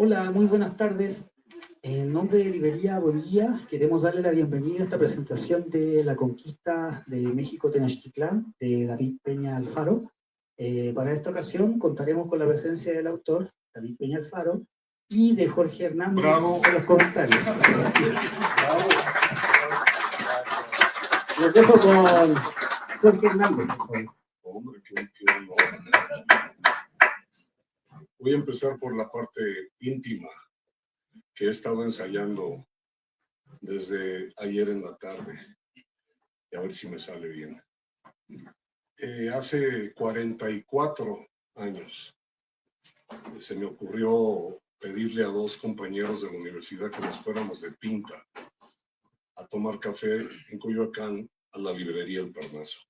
Hola, muy buenas tardes. En nombre de Librería Bolivia, queremos darle la bienvenida a esta presentación de La Conquista de México Tenochtitlán, de David Peña Alfaro. Para esta ocasión contaremos con la presencia del autor, David Peña Alfaro, y de Jorge Hernández en los comentarios. Bravo. Los dejo con Jorge Hernández, por favor. Hombre, qué honor. Voy a empezar por la parte íntima que he estado ensayando desde ayer en la tarde y a ver si me sale bien. Hace 44 años se me ocurrió pedirle a dos compañeros de la universidad que nos fuéramos de pinta a tomar café en Coyoacán a la librería El Parnaso.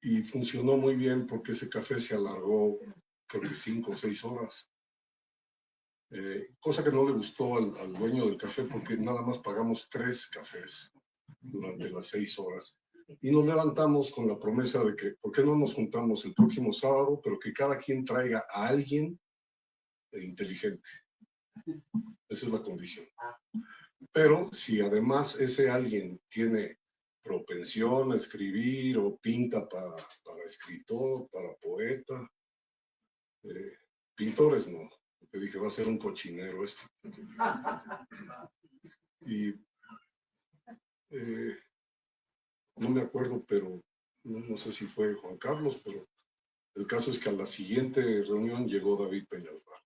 Y funcionó muy bien porque ese café se alargó creo que 5 o 6 horas. Cosa que no le gustó al dueño del café porque nada más pagamos 3 cafés durante las 6 horas. Y nos levantamos con la promesa de que, ¿por qué no nos juntamos el próximo sábado? Pero que cada quien traiga a alguien inteligente. Esa es la condición. Pero si además ese alguien tiene propensión a escribir o pinta para escritor, para poeta, pintores no. Te dije, va a ser un cochinero esto. Y no me acuerdo, pero no sé si fue Juan Carlos, pero el caso es que a la siguiente reunión llegó David Peña Alfaro.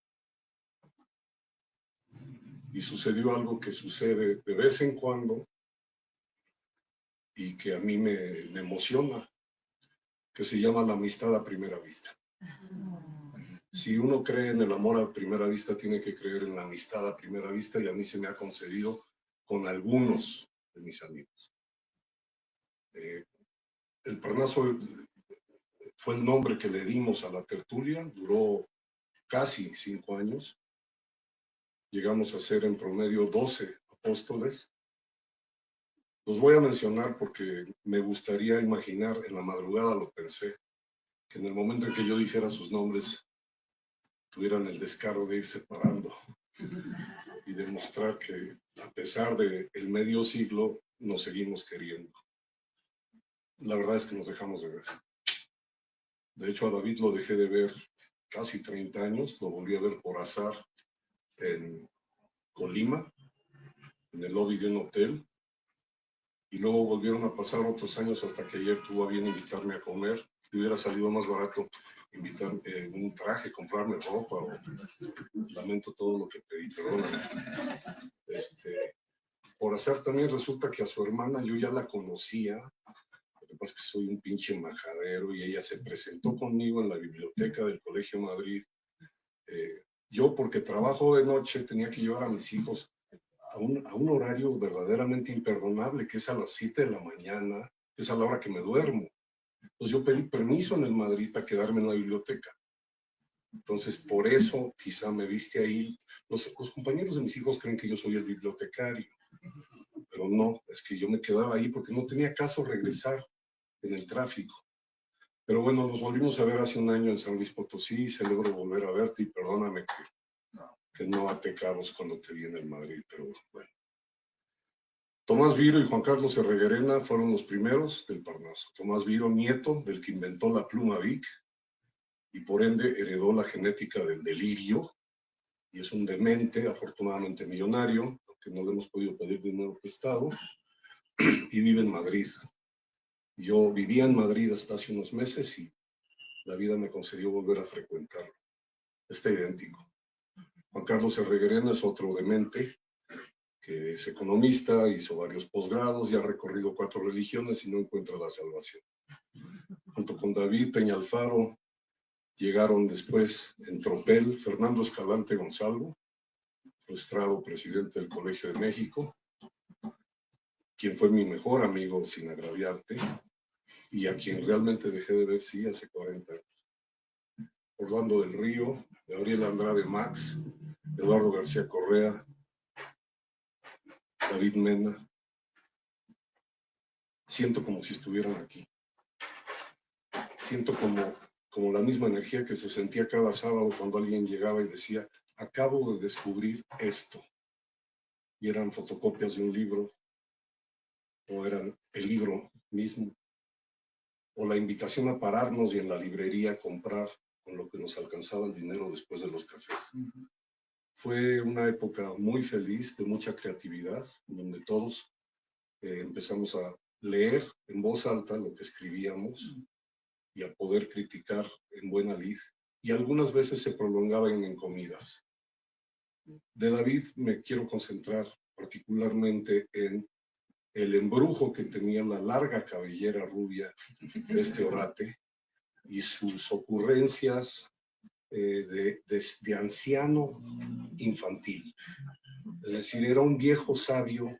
Y sucedió algo que sucede de vez en cuando y que a mí me emociona, que se llama la amistad a primera vista. Si uno cree en el amor a primera vista, tiene que creer en la amistad a primera vista, y a mí se me ha concedido con algunos de mis amigos. El Parnaso fue el nombre que le dimos a la tertulia, duró casi 5 años. Llegamos a ser en promedio 12 apóstoles. Los voy a mencionar porque me gustaría imaginar, en la madrugada lo pensé, que en el momento en que yo dijera sus nombres, tuvieran el descaro de ir separando y demostrar que a pesar del medio siglo nos seguimos queriendo. La verdad es que nos dejamos de ver. De hecho, a David lo dejé de ver casi 30 años, lo volví a ver por azar en Colima, en el lobby de un hotel, y luego volvieron a pasar otros años hasta que ayer tuvo a bien invitarme a comer. Y hubiera salido más barato invitarme un traje, comprarme ropa, o lamento todo lo que pedí, perdóname. Por hacer también resulta que a su hermana yo ya la conocía. Lo que pasa es que soy un pinche majadero, y ella se presentó conmigo en la biblioteca del Colegio Madrid. Yo, porque trabajo de noche, tenía que llevar a mis hijos a un horario verdaderamente imperdonable, que es a las 7 de la mañana, que es a la hora que me duermo. Entonces yo pedí permiso en el Madrid para quedarme en la biblioteca. Entonces, por eso quizá me viste ahí. Los compañeros de mis hijos creen que yo soy el bibliotecario, pero no, es que yo me quedaba ahí porque no tenía caso regresar en el tráfico. Pero bueno, nos volvimos a ver hace un año en San Luis Potosí. Celebro volver a verte, y perdóname que no até cabos cuando te vi en el Madrid, pero bueno. Tomás Viro y Juan Carlos Herreguerena fueron los primeros del Parnaso. Tomás Viro, nieto del que inventó la pluma Vic, y por ende heredó la genética del delirio, y es un demente, afortunadamente millonario, aunque no le hemos podido pedir dinero prestado, y vive en Madrid. Yo vivía en Madrid hasta hace unos meses y la vida me concedió volver a frecuentarlo. Está idéntico. Juan Carlos Herreguerena es otro demente, que es economista, hizo varios posgrados y ha recorrido 4 religiones y no encuentra la salvación. Junto con David Peña Alfaro llegaron después en tropel Fernando Escalante Gonzalo, frustrado presidente del Colegio de México, quien fue mi mejor amigo sin agraviarte, y a quien realmente dejé de ver, sí, hace 40 años. Orlando del Río, Gabriel Andrade Max, Eduardo García Correa, David Mena. Siento como si estuvieran aquí. Siento como la misma energía que se sentía cada sábado cuando alguien llegaba y decía, acabo de descubrir esto. Y eran fotocopias de un libro, o eran el libro mismo, o la invitación a pararnos y en la librería a comprar con lo que nos alcanzaba el dinero después de los cafés. Fue una época muy feliz, de mucha creatividad, donde todos empezamos a leer en voz alta lo que escribíamos y a poder criticar en buena lid, y algunas veces se prolongaban en comidas. De David me quiero concentrar particularmente en el embrujo que tenía la larga cabellera rubia de este orate y sus ocurrencias de anciano infantil. Es decir, era un viejo sabio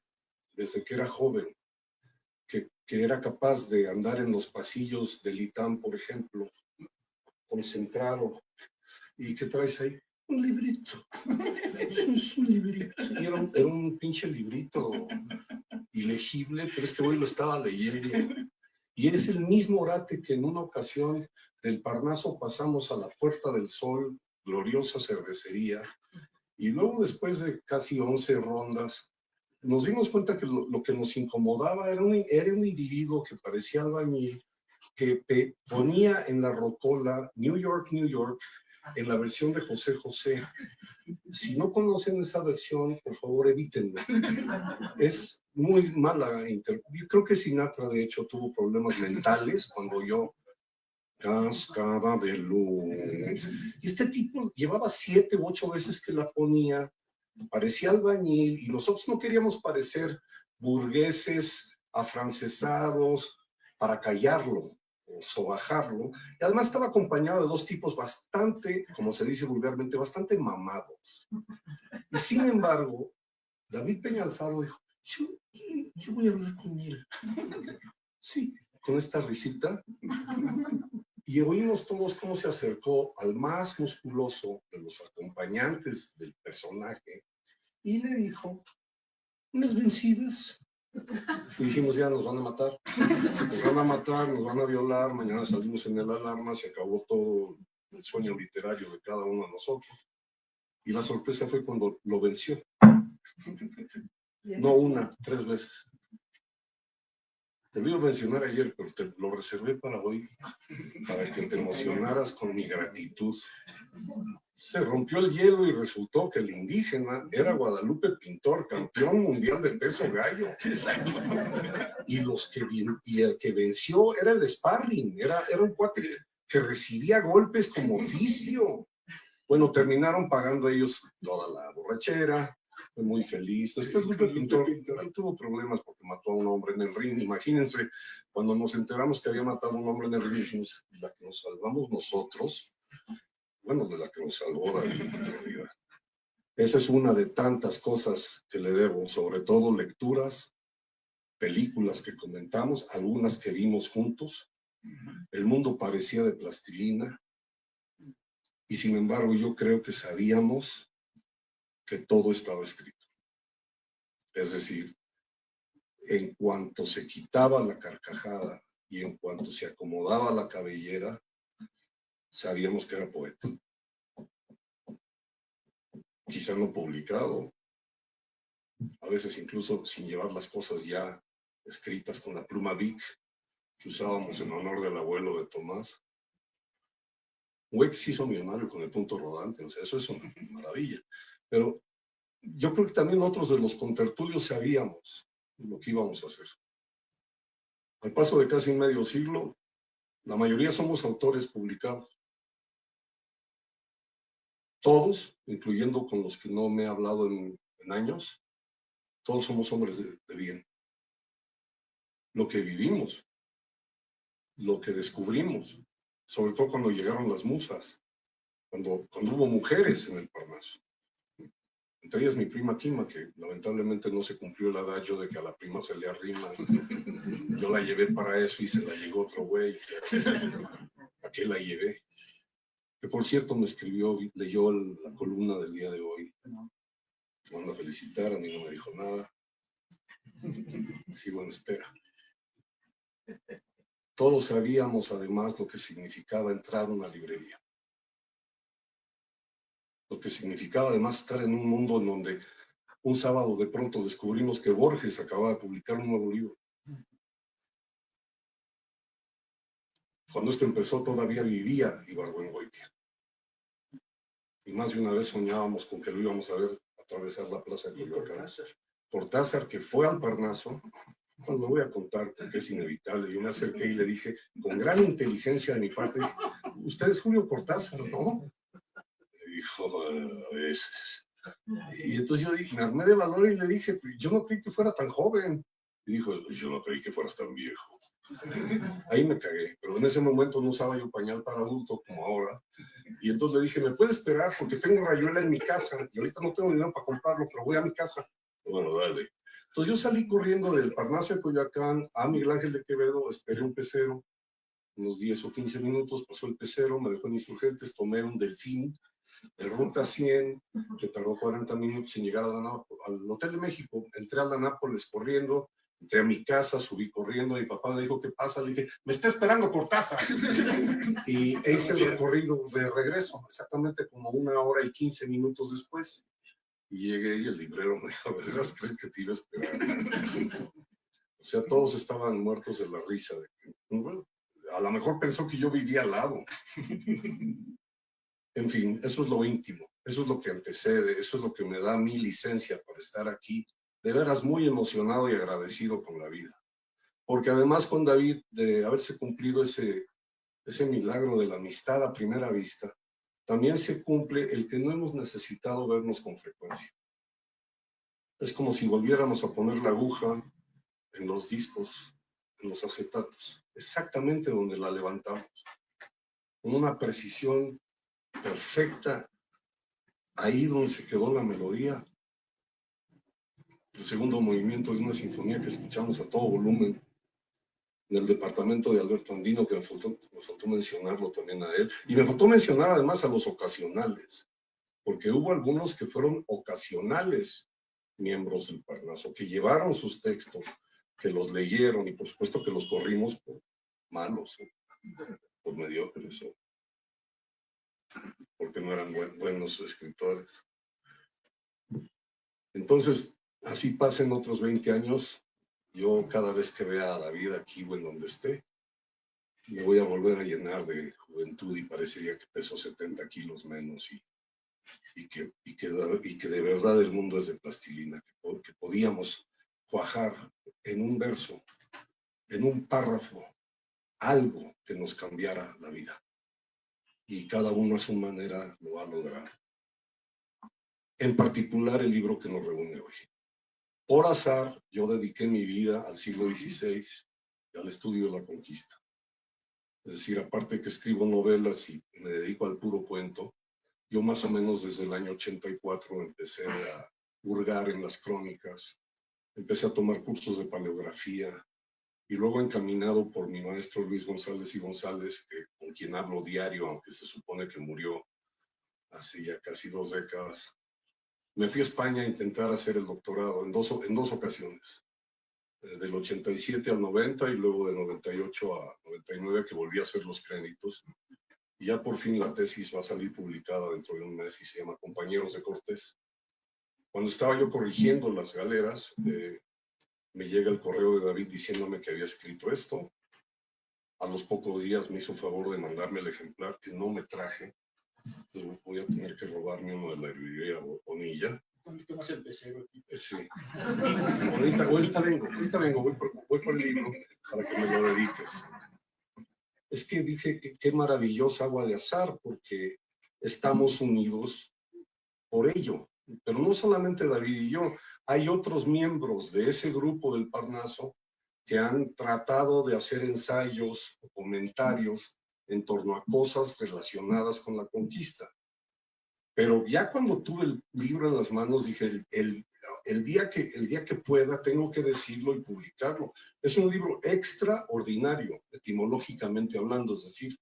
desde que era joven, que era capaz de andar en los pasillos del ITAM, por ejemplo, concentrado. ¿Y qué traes ahí? Un librito. Es un librito. Y era un pinche librito ilegible, pero este güey lo estaba leyendo. Y es el mismo orate que en una ocasión del Parnaso pasamos a la Puerta del Sol, gloriosa cervecería, y luego después de casi 11 rondas, nos dimos cuenta que lo que nos incomodaba era un individuo que parecía albañil, que ponía en la rocola New York, New York, en la versión de José José. Si no conocen esa versión, por favor evítenla. Es muy mala. Yo creo que Sinatra, de hecho, tuvo problemas mentales cuando yo Cascada de luz. Y este tipo llevaba 7 u 8 veces que la ponía, parecía albañil, y nosotros no queríamos parecer burgueses afrancesados para callarlo o sobajarlo. Y además estaba acompañado de 2 tipos bastante, como se dice vulgarmente, bastante mamados. Y sin embargo, David Peña Alfaro dijo, yo voy a hablar con él. Sí, con esta risita. Y oímos todos cómo se acercó al más musculoso de los acompañantes del personaje y le dijo, unas vencidas. Y dijimos, ya nos van a matar, nos van a violar, mañana salimos en el alarma, se acabó todo el sueño literario de cada uno de nosotros. Y la sorpresa fue cuando lo venció. No 1, 3 veces. Te lo iba a mencionar ayer, pero te lo reservé para hoy, para que te emocionaras con mi gratitud. Se rompió el hielo y resultó que el indígena era Guadalupe Pintor, campeón mundial de peso gallo. Exacto. Y el que venció era el sparring, era un cuate que recibía golpes como oficio. Bueno, terminaron pagando ellos toda la borrachera. Fue muy feliz. Después Lupe Pintor tuvo problemas porque mató a un hombre en el ring. Imagínense, cuando nos enteramos que había matado a un hombre en el ring, dijimos, la que nos salvamos nosotros, bueno, de la que nos salvó David en realidad. Esa es una de tantas cosas que le debo, sobre todo lecturas, películas que comentamos, algunas que vimos juntos. El mundo parecía de plastilina y sin embargo yo creo que sabíamos que todo estaba escrito. Es decir, en cuanto se quitaba la carcajada y en cuanto se acomodaba la cabellera, sabíamos que era poeta. Quizá no publicado, a veces incluso sin llevar las cosas ya escritas con la pluma Bic que usábamos en honor del abuelo de Tomás. Un güey que se hizo millonario con el punto rodante, o sea, eso es una maravilla. Pero yo creo que también otros de los contertulios sabíamos lo que íbamos a hacer. Al paso de casi medio siglo, la mayoría somos autores publicados. Todos, incluyendo con los que no me he hablado en años, todos somos hombres de bien. Lo que vivimos, lo que descubrimos, sobre todo cuando llegaron las musas, cuando hubo mujeres en el Parnaso. Entre ellas mi prima Kima, que lamentablemente no se cumplió el adagio de que a la prima se le arrima. Yo la llevé para eso y se la llegó otro güey. ¿A qué la llevé? Que por cierto me escribió, leyó la columna del día de hoy. Me van a felicitar, a mí no me dijo nada. Sigo en espera. Todos sabíamos además lo que significaba entrar a una librería. Lo que significaba además estar en un mundo en donde un sábado de pronto descubrimos que Borges acababa de publicar un nuevo libro. Cuando esto empezó todavía vivía Ibargüengoitia. Y más de una vez soñábamos con que lo íbamos a ver atravesar la plaza de Coyoacán. Cortázar, que fue al Parnaso, pues lo voy a contar porque es inevitable. Yo me acerqué y le dije, con gran inteligencia de mi parte, dije, usted es Julio Cortázar, ¿no? Me dijo, a veces. Y entonces yo dije, me armé de valor y le dije, yo no creí que fuera tan joven. Y dijo, yo no creí que fueras tan viejo. Ahí me cagué, pero en ese momento no usaba yo pañal para adulto como ahora. Y entonces le dije, ¿me puede esperar? Porque tengo rayuela en mi casa y ahorita no tengo dinero para comprarlo, pero voy a mi casa. Bueno, dale. Entonces yo salí corriendo del Parnaso de Coyoacán a Miguel Ángel de Quevedo, esperé un pecero, unos 10 o 15 minutos, pasó el pecero, me dejó en Insurgentes, tomé un Delfín de ruta 100, que tardó 40 minutos en llegar al Hotel de México. Entré a la Nápoles corriendo, entré a mi casa, subí corriendo, mi papá me dijo, ¿qué pasa? Le dije, me está esperando Cortázar. Y hice el recorrido de regreso, exactamente como 1 hora y 15 minutos después. Y llegué y el librero me dijo, ¿verdad crees que te iba a esperar? O sea, todos estaban muertos de la risa. De que, bueno, a lo mejor pensó que yo vivía al lado. En fin, eso es lo íntimo, eso es lo que antecede, eso es lo que me da mi licencia para estar aquí, de veras muy emocionado y agradecido con la vida. Porque además con David, de haberse cumplido ese milagro de la amistad a primera vista, también se cumple el que no hemos necesitado vernos con frecuencia. Es como si volviéramos a poner la aguja en los discos, en los acetatos, exactamente donde la levantamos, con una precisión perfecta, ahí donde se quedó la melodía. El segundo movimiento de una sinfonía que escuchamos a todo volumen en el departamento de Alberto Andino, que me faltó mencionarlo también a él, y me faltó mencionar además a los ocasionales, porque hubo algunos que fueron ocasionales miembros del Parnaso, que llevaron sus textos, que los leyeron, y por supuesto que los corrimos por malos, por mediocres, porque no eran buenos escritores. Entonces, así pasen otros 20 años, yo cada vez que vea a David aquí o en donde esté, me voy a volver a llenar de juventud y parecería que peso 70 kilos menos y que de verdad el mundo es de plastilina, que podíamos cuajar en un verso, en un párrafo, algo que nos cambiara la vida. Y cada uno a su manera lo va a lograr. En particular el libro que nos reúne hoy. Por azar, yo dediqué mi vida al siglo XVI y al estudio de la conquista. Es decir, aparte que escribo novelas y me dedico al puro cuento, yo más o menos desde el año 84 empecé a hurgar en las crónicas, empecé a tomar cursos de paleografía y luego encaminado por mi maestro Luis González y González, con quien hablo diario, aunque se supone que murió hace ya casi 2 décadas, me fui a España a intentar hacer el doctorado en dos ocasiones. Del 87 al 90 y luego del 98 a 99 que volví a hacer los créditos. Y ya por fin la tesis va a salir publicada dentro de un mes y se llama Compañeros de Cortés. Cuando estaba yo corrigiendo las galeras, me llega el correo de David diciéndome que había escrito esto. A los pocos días me hizo favor de mandarme el ejemplar que no me traje. Entonces voy a tener que robarme uno de la librería Bonilla. ¿Cómo se empezó? Sí. Ahorita vengo, voy por el libro para que me lo dediques. Es que dije que qué maravillosa agua de azar, porque estamos unidos por ello. Pero no solamente David y yo, hay otros miembros de ese grupo del Parnaso que han tratado de hacer ensayos o comentarios en torno a cosas relacionadas con la conquista. Pero ya cuando tuve el libro en las manos dije, el día que pueda tengo que decirlo y publicarlo. Es un libro extraordinario, etimológicamente hablando, es decir,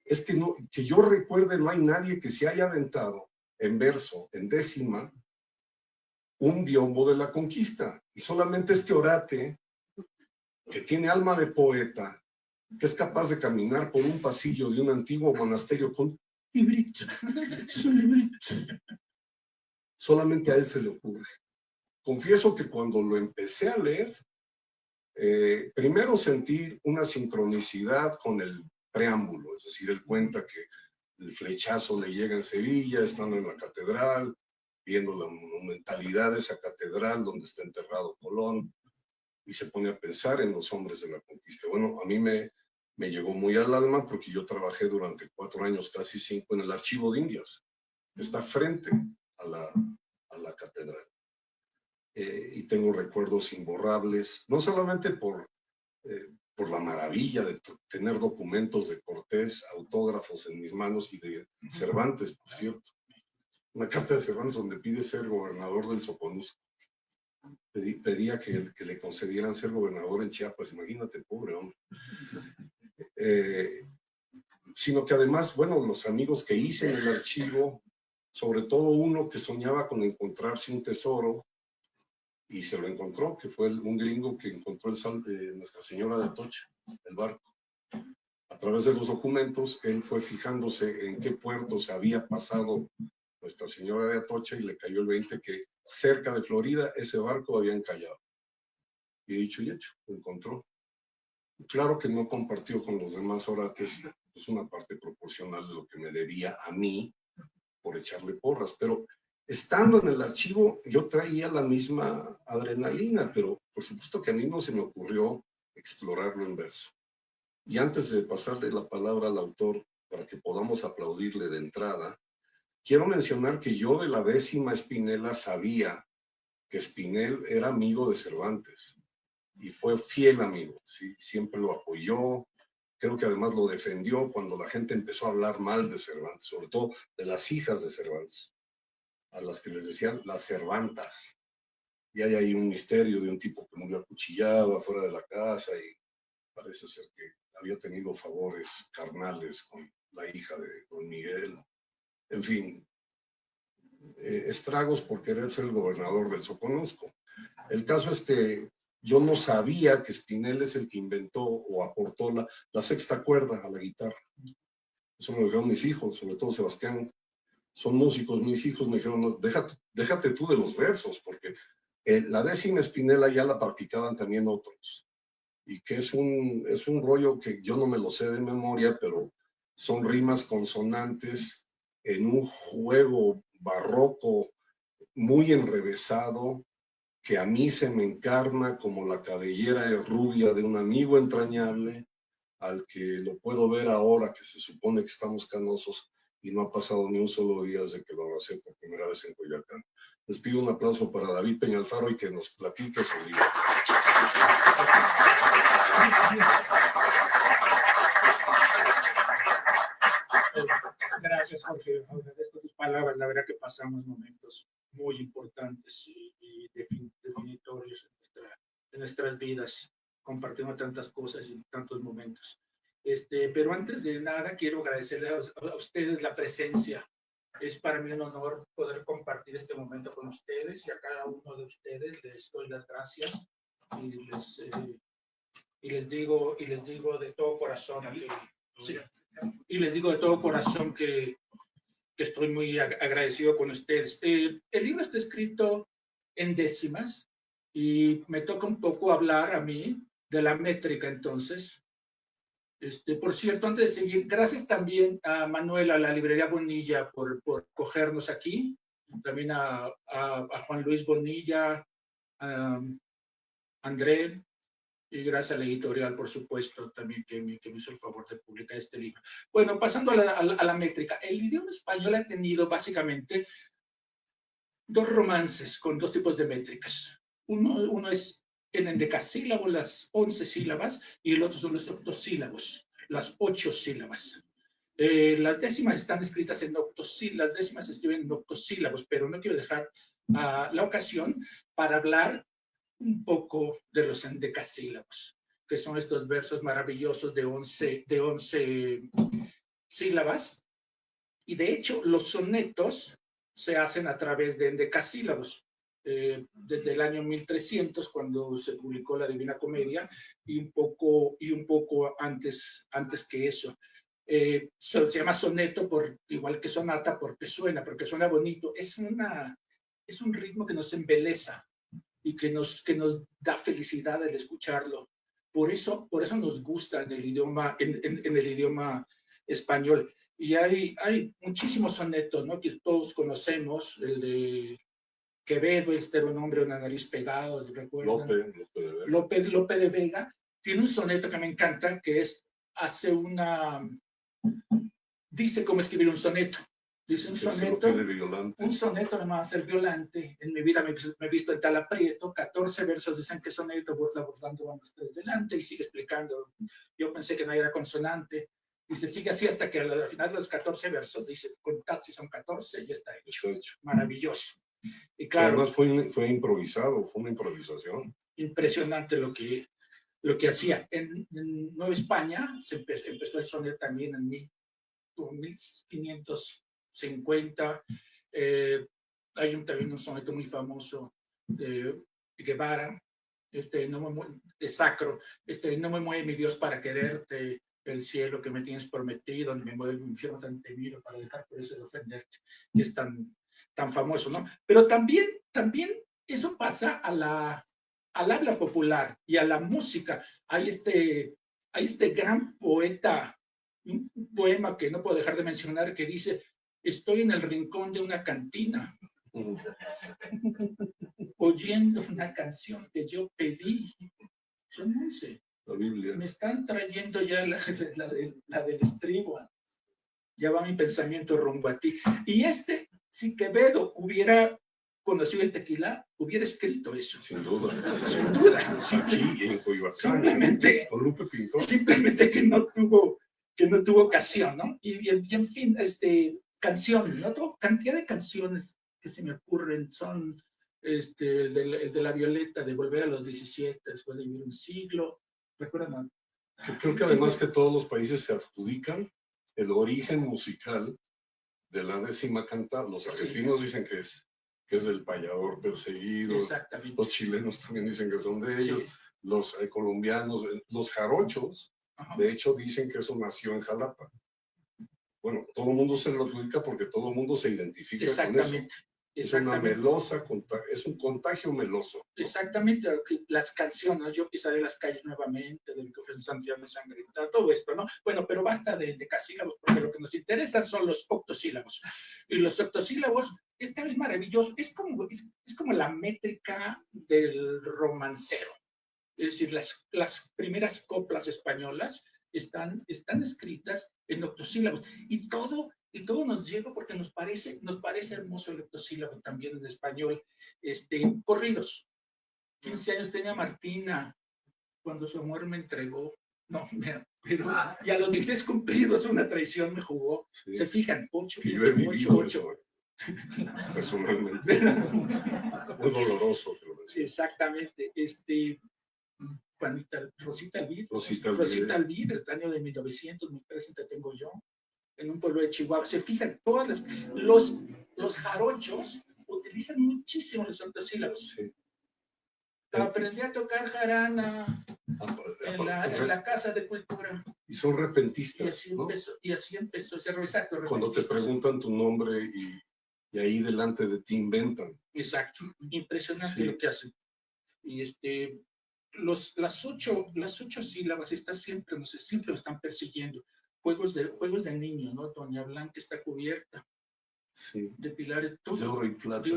es que yo recuerde, no hay nadie que se haya aventado en verso, en décima, un biombo de la conquista. Y solamente este orate, que tiene alma de poeta, que es capaz de caminar por un pasillo de un antiguo monasterio con librito, es un librito. Solamente a él se le ocurre. Confieso que cuando lo empecé a leer, primero sentí una sincronicidad con el preámbulo, es decir, él cuenta que el flechazo le llega en Sevilla, estando en la catedral, viendo la monumentalidad de esa catedral donde está enterrado Colón, y se pone a pensar en los hombres de la conquista. Bueno, a mí me llegó muy al alma porque yo trabajé durante 4 años, casi 5, en el Archivo de Indias, que está frente a la catedral. Y tengo recuerdos imborrables, no solamente por la maravilla de tener documentos de Cortés, autógrafos en mis manos, y de Cervantes, por cierto. Una carta de Cervantes donde pide ser gobernador del Soconusco. Pedía que le concedieran ser gobernador en Chiapas, imagínate, pobre hombre. Sino que además, bueno, los amigos que hice en el archivo, sobre todo uno que soñaba con encontrarse un tesoro, y se lo encontró, que fue un gringo que encontró el sal de Nuestra Señora de Atocha, el barco. A través de los documentos, él fue fijándose en qué puerto se había pasado Nuestra Señora de Atocha y le cayó el 20 que cerca de Florida ese barco había encallado. Y dicho y hecho, lo encontró. Claro que no compartió con los demás orates pues una parte proporcional de lo que me debía a mí por echarle porras, pero estando en el archivo yo traía la misma adrenalina, pero por supuesto que a mí no se me ocurrió explorarlo en verso. Y antes de pasarle la palabra al autor para que podamos aplaudirle de entrada, quiero mencionar que yo de la 10ª Espinela sabía que Espinel era amigo de Cervantes y fue fiel amigo, ¿sí? Siempre lo apoyó, creo que además lo defendió cuando la gente empezó a hablar mal de Cervantes, sobre todo de las hijas de Cervantes, a las que les decían las Cervantas. Y hay ahí un misterio de un tipo que murió acuchillado afuera de la casa y parece ser que había tenido favores carnales con la hija de don Miguel. En fin, estragos por querer ser el gobernador del Soconusco. El caso es que yo no sabía que Espinel es el que inventó o aportó la sexta cuerda a la guitarra. Eso me lo dijeron mis hijos, sobre todo Sebastián. Son músicos, mis hijos me dijeron, no, déjate tú de los versos, porque la 10ª Espinela ya la practicaban también otros. Y que es un rollo que yo no me lo sé de memoria, pero son rimas consonantes en un juego barroco muy enrevesado, que a mí se me encarna como la cabellera rubia de un amigo entrañable, al que lo puedo ver ahora, que se supone que estamos canosos, y no ha pasado ni un solo día desde que lo abracé por primera vez en Coyoacán. Les pido un aplauso para David Peñalfaro y que nos platique su libro. Gracias, Jorge. Agradezco tus palabras. La verdad que pasamos momentos muy importantes y definitorios en nuestras vidas, compartiendo tantas cosas y tantos momentos. Pero antes de nada, quiero agradecerles a ustedes la presencia. Es para mí un honor poder compartir este momento con ustedes, y a cada uno de ustedes les doy las gracias y les digo de todo corazón que, sí, y les digo de todo corazón que estoy muy agradecido con ustedes. El libro está escrito en décimas y me toca un poco hablar a mí de la métrica. Entonces, por cierto, antes de seguir, gracias también a Manuel, a la librería Bonilla por cogernos aquí, también a Juan Luis Bonilla, a André, y gracias a la editorial, por supuesto, también que me hizo el favor de publicar este libro. Bueno, pasando a la métrica. El idioma español ha tenido básicamente 2 romances con 2 tipos de métricas. Uno es en endecasílabo, las 11 sílabas, y el otro son los octosílabos, las 8 sílabas. Las décimas están escritas en octosílabos, las décimas se escriben en octosílabos, pero no quiero dejar la ocasión para hablar un poco de los endecasílabos, que son estos versos maravillosos de 11 sílabas. Y de hecho, los sonetos se hacen a través de endecasílabos. Desde el año 1300, cuando se publicó la Divina Comedia, y un poco antes que eso. Se llama soneto, igual que sonata, porque suena bonito. Es un ritmo que nos embeleza y que nos da felicidad al escucharlo. Por eso nos gusta en el idioma español. Y hay muchísimos sonetos, ¿no?, que todos conocemos. El de Quevedo, era un hombre, una nariz pegado, ¿recuerdan? Lope de Vega tiene un soneto que me encanta, que dice cómo escribir un soneto. Dice un soneto no me va a ser violante. En mi vida me he visto en tal aprieto. 14 versos dicen que soneto, bordando van los 3 delante, y sigue explicando. Yo pensé que no era consonante. Dice, sigue así hasta que al final de los 14 versos, dice, contad si son 14, y está hecho. Maravilloso. Y claro, además fue improvisado, fue una improvisación. Impresionante lo que hacía. En Nueva España empezó el soneto también en 1550. Hay también un soneto muy famoso de Guevara, de Sacro, no me mueve mi Dios para quererte, el cielo que me tienes prometido, ni me mueve el infierno tan temido para dejar por eso de ofenderte, que es tan famoso, ¿no? Pero también eso pasa al habla popular y a la música. Hay este gran poeta, un poema que no puedo dejar de mencionar, que dice: estoy en el rincón de una cantina oyendo una canción que yo pedí. Yo no sé, la Biblia. Me están trayendo ya la del estribo. Ya va mi pensamiento rumbo a ti. Y si Quevedo hubiera conocido el tequila, hubiera escrito eso. Sin duda. Sin duda. Aquí en Coyoacán, con Lupe Pintor. Simplemente que no tuvo ocasión, ¿no? Y en fin, canciones, ¿no? Cantidad de canciones que se me ocurren son el de La Violeta, de Volver a los 17, después de vivir un siglo. ¿Recuerdan? Yo creo que además que todos los países se adjudican el origen musical de la décima cantada. Los argentinos dicen que es del payador perseguido. Exactamente. Los chilenos también dicen que son de ellos. Sí. Los colombianos, los jarochos, de hecho, dicen que eso nació en Jalapa. Bueno, todo el mundo se lo adjudica porque todo el mundo se identifica con eso. Es una melosa, es un contagio meloso. Exactamente, las canciones, yo pisaré las calles nuevamente, del que ofrece Santiago de Sangrita, todo esto, ¿no? Bueno, pero basta de decasílabos, porque lo que nos interesa son los octosílabos. Y los octosílabos es también maravilloso, es como la métrica del romancero. Es decir, las primeras coplas españolas están escritas en octosílabos, y todo nos llega porque nos parece hermoso el octosílabo también en español. Corridos. 15 años tenía Martina cuando su amor me entregó. No, pero ya los 16 cumplidos, una traición me jugó. Sí. Se fijan, 8. Personalmente. Muy doloroso. Sí, exactamente. Rosita Alvir, el año de 1900, mi presente tengo yo, en un pueblo de Chihuahua. Se fijan, los jarochos utilizan muchísimo los octosílabos. Sí. Aprendí a tocar jarana en la Casa de Cultura. Y son repentistas. Y así empezó ese exacto. Cuando te preguntan tu nombre y ahí delante de ti inventan. Exacto. Impresionante lo que hacen. Y las ocho sílabas siempre nos están persiguiendo. Juegos de niño, ¿no? Doña Blanca está cubierta. Sí. De pilares de oro y plata.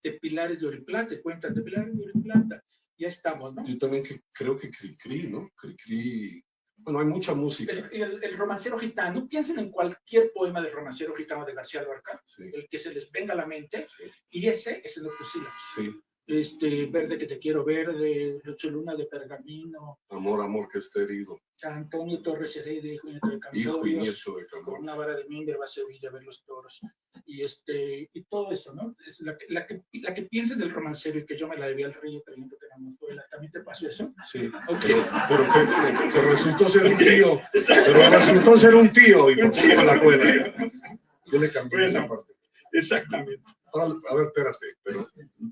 De pilares de oro y plata, cuentan de pilares de oro y plata. Ya estamos, ¿no? Yo también creo que Cricri, ¿no? Cricri. Bueno, hay mucha música. El romancero gitano, piensen en cualquier poema del romancero gitano de García Lorca, sí, el que se les venga a la mente, sí, y ese es el octosílabo. Sí. Verde que te quiero verde, su luna de pergamino. Amor que esté herido. Antonio Torres Heredia, hijo y nieto de Camboyos. Hijo y nieto de Camboyos. Una vara de mimbre va a Sevilla a ver los toros. Y todo eso, ¿no? Es la que piensa del romancero y que yo me la debía al río creyendo que era Mozuela. ¿También te pasó eso? Sí. Okay. Pero que resultó ser un tío. Pero resultó ser un tío y por poco me la cuela. Yo le cambié esa parte. Exactamente. Ahora, a ver, espérate, pero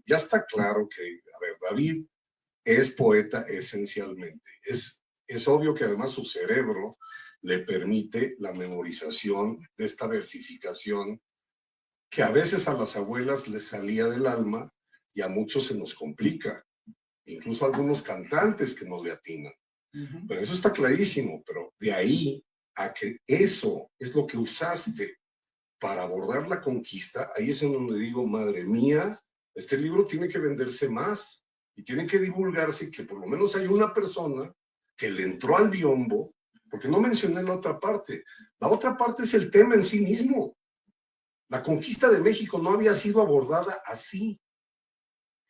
ya está claro que, a ver, David es poeta esencialmente. Es obvio que además su cerebro le permite la memorización de esta versificación que a veces a las abuelas les salía del alma y a muchos se nos complica. Incluso algunos cantantes que no le atinan. Pero eso está clarísimo, pero de ahí a que eso es lo que usaste para abordar la conquista, ahí es en donde digo, madre mía, este libro tiene que venderse más y tiene que divulgarse, que por lo menos hay una persona que le entró al biombo, porque no mencioné la otra parte. La otra parte es el tema en sí mismo. La conquista de México no había sido abordada así.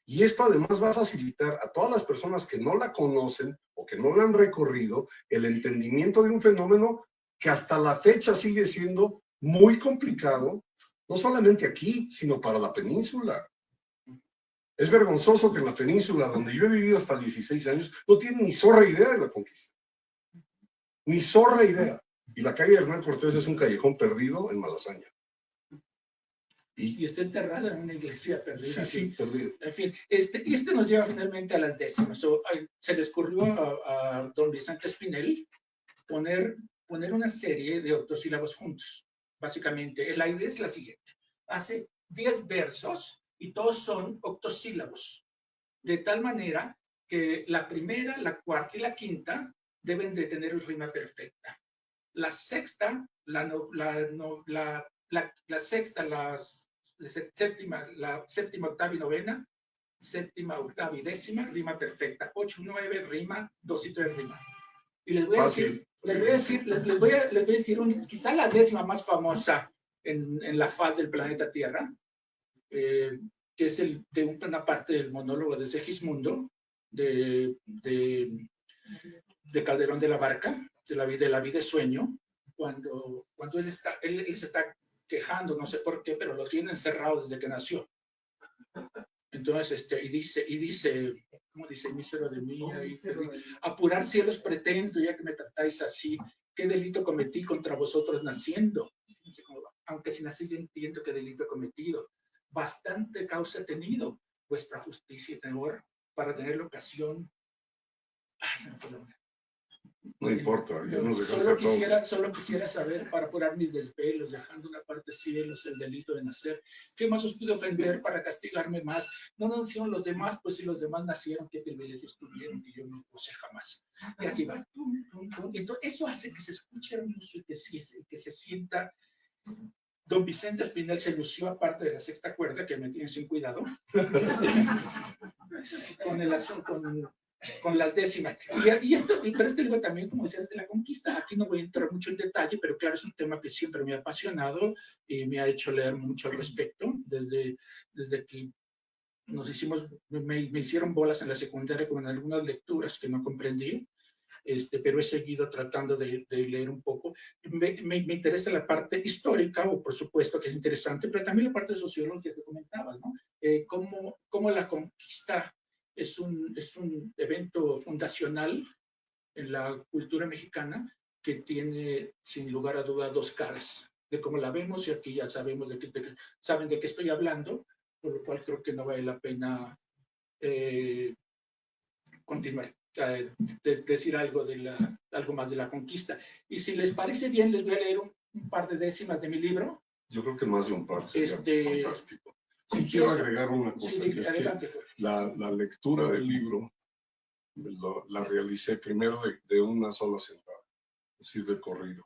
Y esto además va a facilitar a todas las personas que no la conocen o que no la han recorrido el entendimiento de un fenómeno que hasta la fecha sigue siendo muy complicado, no solamente aquí, sino para la península. Es vergonzoso que en la península, donde yo he vivido hasta 16 años, no tienen ni zorra idea de la conquista. Ni zorra idea. Y la calle Hernán Cortés es un callejón perdido en Malasaña. Y está enterrada en una iglesia perdida. Sí, perdido. En fin, este nos lleva finalmente a las décimas. Se le ocurrió a don Vicente Espinel poner una serie de octosílabos juntos. Básicamente, la idea es la siguiente. Hace 10 versos y todos son octosílabos. De tal manera que la primera, la cuarta y la quinta deben de tener rima perfecta. La sexta, la sexta, la séptima, octava y novena, séptima, octava y décima, rima perfecta. 8, 9, rima, 2 y 3 rima. Y les voy a decir, quizá la décima más famosa en la faz del planeta Tierra, que es de una parte del monólogo de Segismundo, de Calderón de la Barca, de la vida es sueño, cuando él se está quejando, no sé por qué, pero lo tiene encerrado desde que nació. Entonces, y dice, ¿cómo dice? Mísero de mí, apurar cielos pretendo, ya que me tratáis así, ¿qué delito cometí contra vosotros naciendo? Aunque si nací yo entiendo qué delito he cometido. Bastante causa he tenido vuestra justicia y temor para tener la ocasión. Se me fue la onda. No importa, ya nos dejaste solo quisiera saber, para apurar mis desvelos, dejando una parte cielos el delito de nacer, ¿qué más os pude ofender para castigarme más? No nacieron los demás, pues si los demás nacieron, ¿qué privilegios tuvieron? Y yo no puse jamás. Y así va. Entonces, eso hace que se escuche hermoso y que se sienta. Don Vicente Espinel se lució, aparte de la sexta cuerda, que me tiene sin cuidado, con las décimas. Pero este libro también, como decías, de la conquista. Aquí no voy a entrar mucho en detalle, pero claro, es un tema que siempre me ha apasionado y me ha hecho leer mucho al respecto, desde que me hicieron bolas en la secundaria con algunas lecturas que no comprendí, pero he seguido tratando de leer un poco. Me interesa la parte histórica, o por supuesto que es interesante, pero también la parte sociológica que comentabas, ¿no? Cómo la conquista es un evento fundacional en la cultura mexicana que tiene, sin lugar a duda, dos caras, de cómo la vemos, y aquí ya sabemos saben de qué estoy hablando, por lo cual creo que no vale la pena continuar, decir algo más de la conquista. Y si les parece bien, les voy a leer un par de décimas de mi libro. Yo creo que más de un par sería fantástico. Sí, quiero agregar una cosa, que es que la lectura del libro la realicé primero de una sola sentada, es decir, de corrido.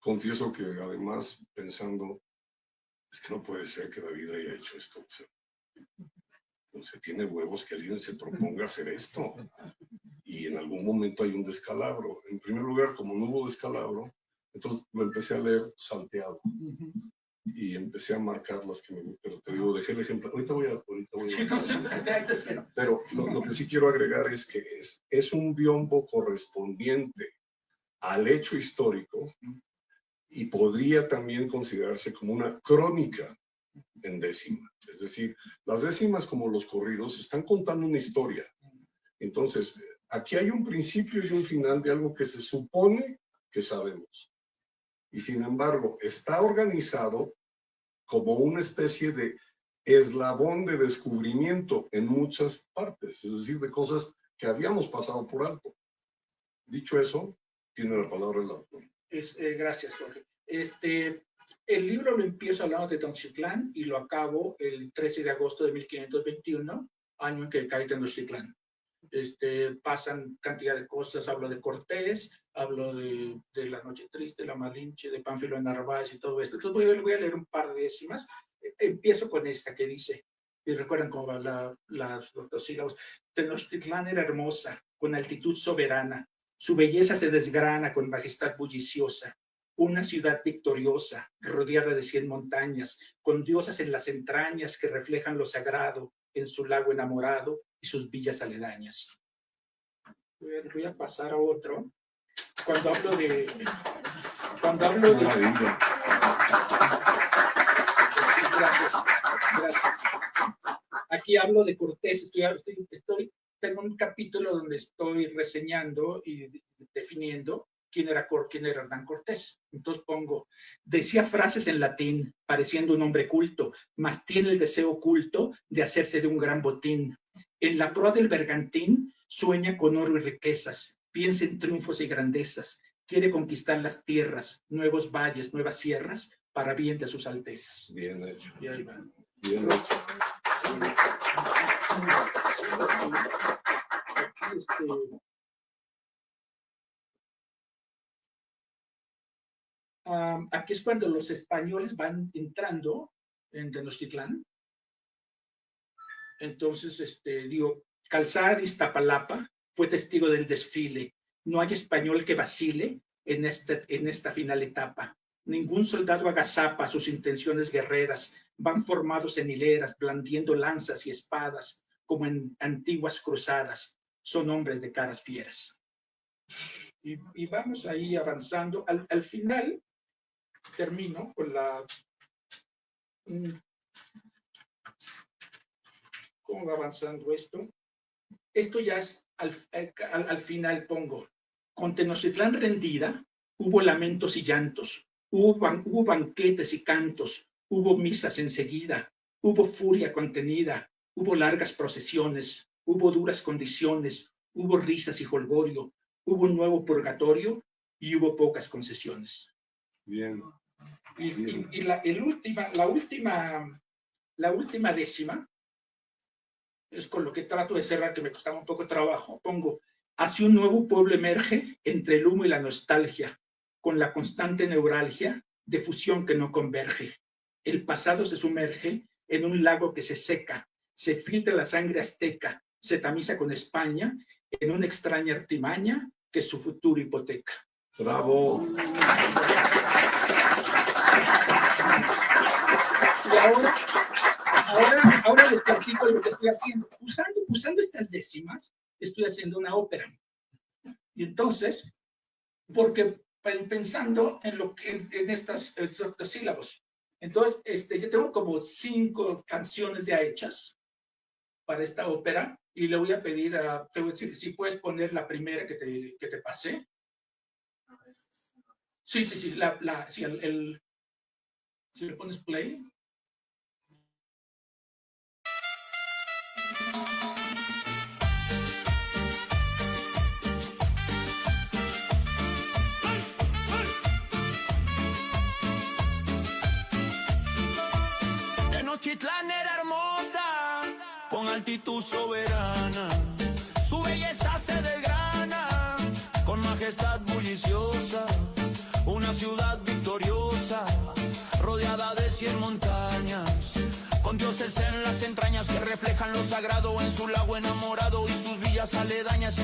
Confieso que además pensando, es que no puede ser que David haya hecho esto. O sea, entonces tiene huevos que alguien se proponga hacer esto. Y en algún momento hay un descalabro. En primer lugar, como no hubo descalabro, entonces lo empecé a leer salteado. Y empecé a marcar las que me... Pero te digo, dejé el ejemplo. Ahorita voy a pero lo que sí quiero agregar es que es un biombo correspondiente al hecho histórico y podría también considerarse como una crónica en décima. Es decir, las décimas, como los corridos, están contando una historia. Entonces, aquí hay un principio y un final de algo que se supone que sabemos. Y sin embargo, está organizado como una especie de eslabón de descubrimiento en muchas partes, es decir, de cosas que habíamos pasado por alto. Dicho eso, Tiene la palabra el autor. Gracias, Jorge. El libro lo empiezo hablando de Tenochtitlán y lo acabo el 13 de agosto de 1521, año en que cae Tenochtitlán. Pasan cantidad de cosas, hablo de Cortés, hablo de la Noche Triste, la Malinche, de Pánfilo de Narváez y todo esto. Entonces voy a leer un par de décimas. Empiezo con esta que dice, y recuerdan cómo van los sílabos. Tenochtitlán era hermosa, con altitud soberana, su belleza se desgrana con majestad bulliciosa, una ciudad victoriosa, rodeada de 100 montañas, con diosas en las entrañas que reflejan lo sagrado en su lago enamorado y sus villas aledañas. Voy a pasar a otro. Cuando hablo de... Gracias. Aquí hablo de Cortés. Tengo un capítulo donde estoy reseñando y definiendo quién era Hernán Cortés. Entonces pongo, decía frases en latín, pareciendo un hombre culto, mas tiene el deseo oculto de hacerse de un gran botín. En la proa del bergantín sueña con oro y riquezas, piensa en triunfos y grandezas, quiere conquistar las tierras, nuevos valles, nuevas sierras, para bien de sus altezas. Bien hecho. Y ahí va. Bien hecho. Aquí es cuando los españoles van entrando en Tenochtitlán. Entonces, Calzada de Iztapalapa fue testigo del desfile. No hay español que vacile en esta final etapa. Ningún soldado agazapa sus intenciones guerreras. Van formados en hileras, blandiendo lanzas y espadas, como en antiguas cruzadas. Son hombres de caras fieras. Y vamos ahí avanzando. Al final, termino con la... ¿Cómo va avanzando esto? Esto ya es, al final pongo, con Tenochtitlán rendida, hubo lamentos y llantos, hubo banquetes y cantos, hubo misas enseguida, hubo furia contenida, hubo largas procesiones, hubo duras condiciones, hubo risas y jolgorio, hubo un nuevo purgatorio y hubo pocas concesiones. Bien. Y la última décima, es con lo que trato de cerrar, que me costaba un poco de trabajo, pongo, hacia un nuevo pueblo emerge entre el humo y la nostalgia, con la constante neuralgia de fusión que no converge. El pasado se sumerge en un lago que se seca, se filtra la sangre azteca, se tamiza con España en una extraña artimaña que su futuro hipoteca. ¡Bravo! Y ahora les platico lo que estoy haciendo. Usando estas décimas, estoy haciendo una ópera. Y entonces, porque pensando en estos sílabos. Entonces, yo tengo como 5 canciones ya hechas para esta ópera y le voy a pedir a, si puedes poner la primera que te pasé. Sí, si le pones play. Tenochtitlán era hermosa, con altitud soberana, su belleza se desgrana, con majestad bulliciosa, una ciudad victoriosa, rodeada de 100 montañas, con dioses en las entrañas que reflejan lo sagrado en su lago enamorado y sus villas aledañas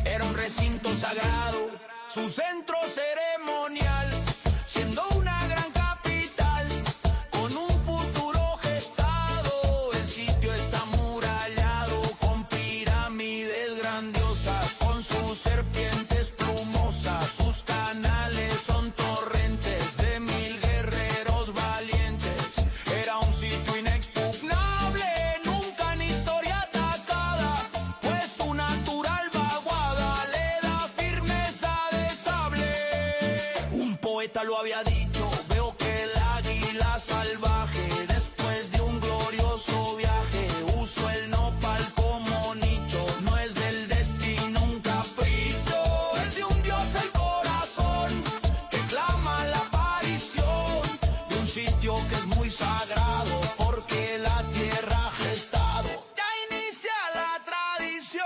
Era un recinto sagrado, su centro ceremonial, siendo una gran capital, con un futuro gestado. El sitio está amurallado con pirámides grandiosas, con sus serpientes plumosas, sus canales son torrentes de 1000 guerreros valientes. Era un sitio inexpugnable, nunca en historia atacada, pues su natural vaguada le da firmeza de sable. Un poeta lo había dicho, veo que el águila salvaje, después de un glorioso viaje, usó el nopal como nicho, no es del destino un capricho. sitio que es muy sagrado, porque la tierra ha gestado. Ya inicia la tradición.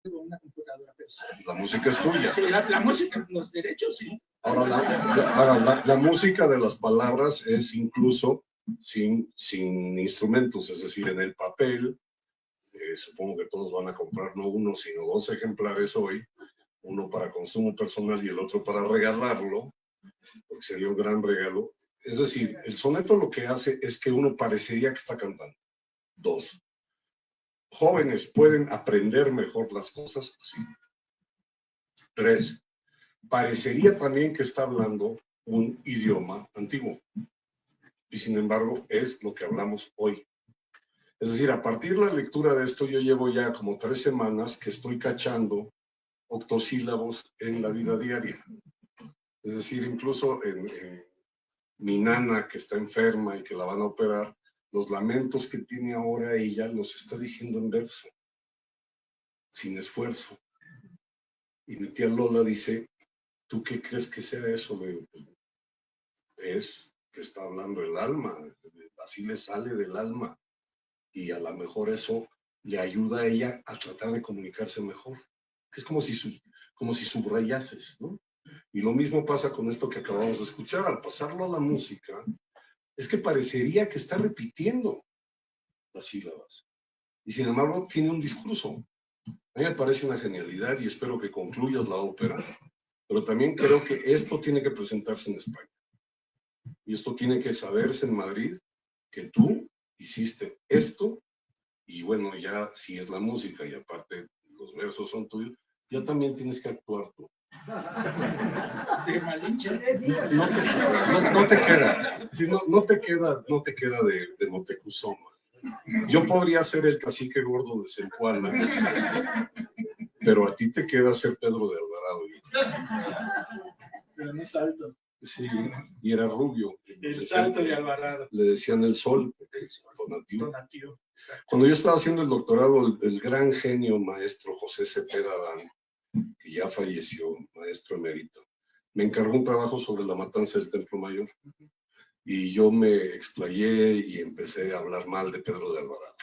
Una computadora, pero sí. La música es tuya. Sí, la música, los derechos, sí. Ahora, la música de las palabras es incluso sin instrumentos, es decir, en el papel. Supongo que todos van a comprar no uno, sino 2 ejemplares hoy, uno para consumo personal y el otro para regalarlo, porque sería un gran regalo. Es decir, el soneto lo que hace es que uno parecería que está cantando. 2. Jóvenes pueden aprender mejor las cosas así. 3. Parecería también que está hablando un idioma antiguo. Y sin embargo, es lo que hablamos hoy. Es decir, a partir de la lectura de esto, yo llevo ya como 3 semanas que estoy cachando octosílabos en la vida diaria. Es decir, incluso en mi nana que está enferma y que la van a operar, los lamentos que tiene ahora ella los está diciendo en verso, sin esfuerzo. Y mi tía Lola dice, ¿tú qué crees que sea eso? Le digo, es que está hablando el alma, así le sale del alma. Y a lo mejor eso le ayuda a ella a tratar de comunicarse mejor. Es como si subrayases, ¿no? Y lo mismo pasa con esto que acabamos de escuchar. Al pasarlo a la música, es que parecería que está repitiendo las sílabas. Y sin embargo, tiene un discurso. A mí me parece una genialidad y espero que concluyas la ópera. Pero también creo que esto tiene que presentarse en España. Y esto tiene que saberse en Madrid, que tú hiciste esto, y bueno, ya si es la música y aparte los versos son tuyos, ya también tienes que actuar tú. De Malinche. No te queda, sí, no te queda de Moctezuma. Yo podría ser el cacique gordo de Zempoala, pero a ti te queda ser Pedro de Alvarado. Pero no salto. Sí, y era rubio. El salto de Alvarado. Le decían el sol, porque Donativo. Cuando yo estaba haciendo el doctorado, el gran genio maestro José Cepeda Adán, que ya falleció, maestro emérito, me encargó un trabajo sobre la matanza del Templo Mayor. Y yo me explayé y empecé a hablar mal de Pedro de Alvarado.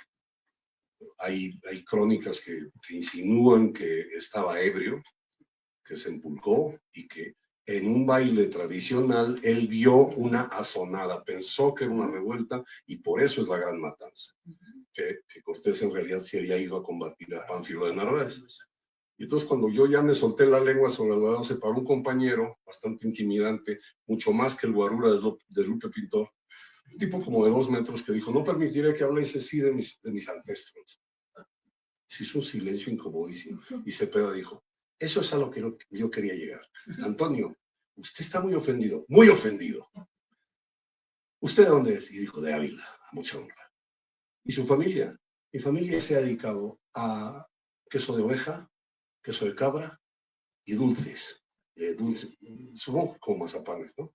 Hay crónicas que insinúan que estaba ebrio, que se empulcó y que en un baile tradicional él vio una azonada, pensó que era una revuelta y por eso es la gran matanza. Que Cortés en realidad se había ido a combatir a Pánfilo de Narváez. Y entonces cuando yo ya me solté la lengua sobre Alvarado, se paró un compañero bastante intimidante, mucho más que el guarura de Lupe Pintor, un tipo como de 2 metros que dijo, no permitiré que habléis así de mis ancestros. Se hizo un silencio incomodísimo y Cepeda dijo, eso es a lo que yo quería llegar. Antonio, usted está muy ofendido, muy ofendido. ¿Usted de dónde es? Y dijo, de Ávila, a mucha honra. ¿Y su familia? Mi familia se ha dedicado a queso de oveja, queso de cabra y dulces. Supongo que como mazapanes, ¿no?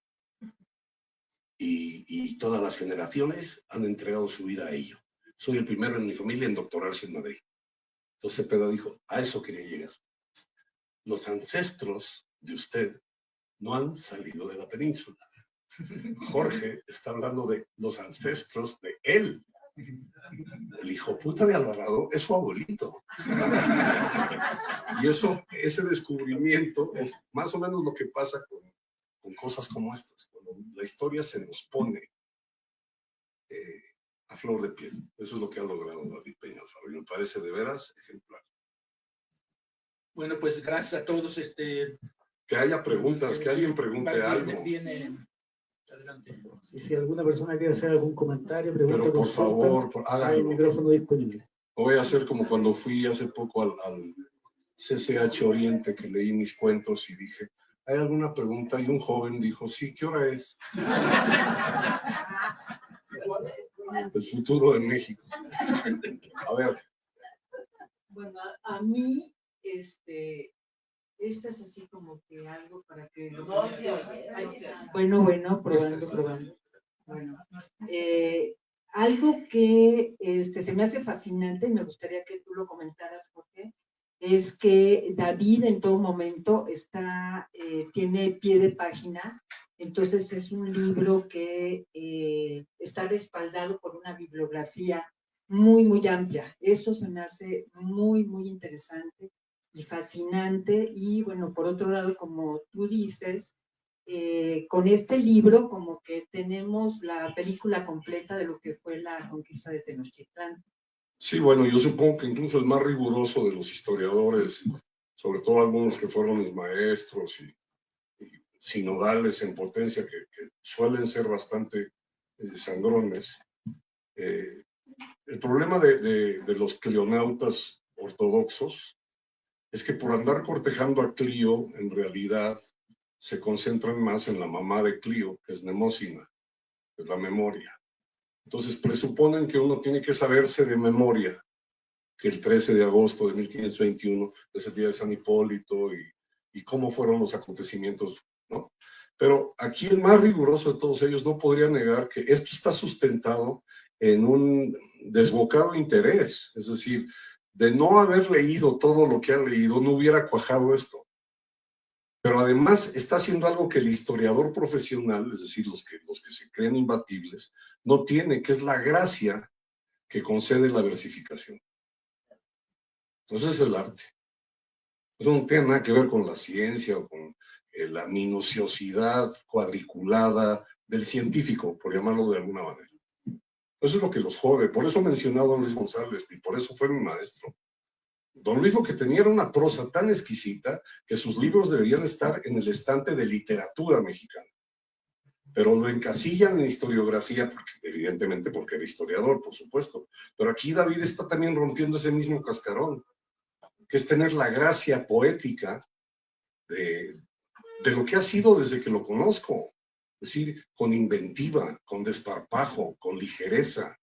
Y todas las generaciones han entregado su vida a ello. Soy el primero en mi familia en doctorarse en Madrid. Entonces Cepeda dijo, a eso quería llegar. Los ancestros de usted no han salido de la península. Jorge está hablando de los ancestros de él. El hijo puta de Alvarado es su abuelito. Y ese descubrimiento es más o menos lo que pasa con cosas como estas. Cuando la historia se nos pone a flor de piel. Eso es lo que ha logrado David Peña Alfaro. Y me parece de veras ejemplar. Bueno, pues gracias a todos. Que haya preguntas, que alguien pregunte algo. Adelante. Si alguna persona quiere hacer algún comentario, pregunta, pero por consulta, favor, hay el micrófono disponible. Voy a hacer como cuando fui hace poco al CCH Oriente, que leí mis cuentos y dije, ¿hay alguna pregunta? Y un joven dijo, sí, ¿qué hora es? El futuro de México. A ver. Bueno, a mí, Esta es así como que algo para que los No, bueno, probando. Bueno, algo que se me hace fascinante, y me gustaría que tú lo comentaras, Jorge, es que David en todo momento tiene pie de página, entonces es un libro que está respaldado por una bibliografía muy, muy amplia. Eso se me hace muy, muy interesante y fascinante. Y bueno, por otro lado, como tú dices, con este libro como que tenemos la película completa de lo que fue la conquista de Tenochtitlán. Sí, bueno, yo supongo que incluso el más riguroso de los historiadores, sobre todo algunos que fueron mis maestros y sinodales en potencia, que suelen ser bastante sangrones. El problema de los cleonautas ortodoxos es que por andar cortejando a Clío, en realidad se concentran más en la mamá de Clío, que es Mnemósina, que es la memoria. Entonces presuponen que uno tiene que saberse de memoria que el 13 de agosto de 1521 es el día de San Hipólito y cómo fueron los acontecimientos, ¿no? Pero aquí el más riguroso de todos ellos no podría negar que esto está sustentado en un desbocado interés, es decir, de no haber leído todo lo que ha leído, no hubiera cuajado esto. Pero además está haciendo algo que el historiador profesional, es decir, los que se creen imbatibles, no tiene, que es la gracia que concede la versificación. Entonces es el arte. Eso no tiene nada que ver con la ciencia o con la minuciosidad cuadriculada del científico, por llamarlo de alguna manera. Eso es lo que los jode. Por eso mencioné a don Luis González y por eso fue mi maestro. Don Luis lo que tenía era una prosa tan exquisita que sus libros deberían estar en el estante de literatura mexicana. Pero lo encasillan en historiografía, evidentemente porque era historiador, por supuesto. Pero aquí David está también rompiendo ese mismo cascarón, que es tener la gracia poética de lo que ha sido desde que lo conozco. Es decir, con inventiva, con desparpajo, con ligereza.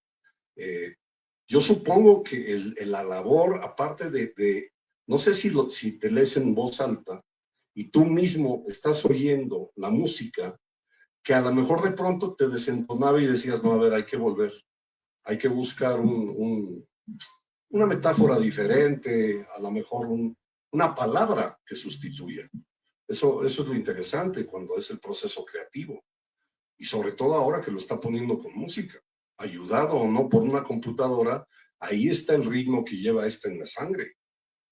Yo supongo que la labor, aparte no sé si te lees en voz alta y tú mismo estás oyendo la música, que a lo mejor de pronto te desentonaba y decías, no, a ver, hay que volver, hay que buscar una metáfora diferente, a lo mejor una palabra que sustituya. Eso es lo interesante cuando es el proceso creativo. Y sobre todo ahora que lo está poniendo con música, ayudado o no por una computadora, ahí está el ritmo que lleva en la sangre.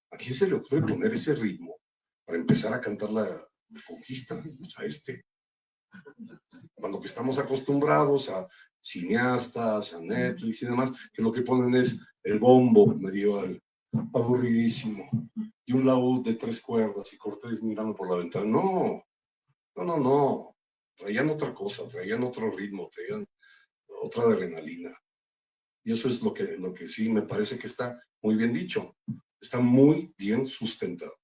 ¿A quién se le ocurre poner ese ritmo para empezar a cantar la conquista? Pues a Cuando que estamos acostumbrados a cineastas, a Netflix y demás, que lo que ponen es el bombo medieval, aburridísimo, y un laúd de 3 cuerdas y Cortés mirando por la ventana. No. Traían otra cosa, traían otro ritmo, traían otra adrenalina. Y eso es lo que sí me parece que está muy bien dicho. Está muy bien sustentado.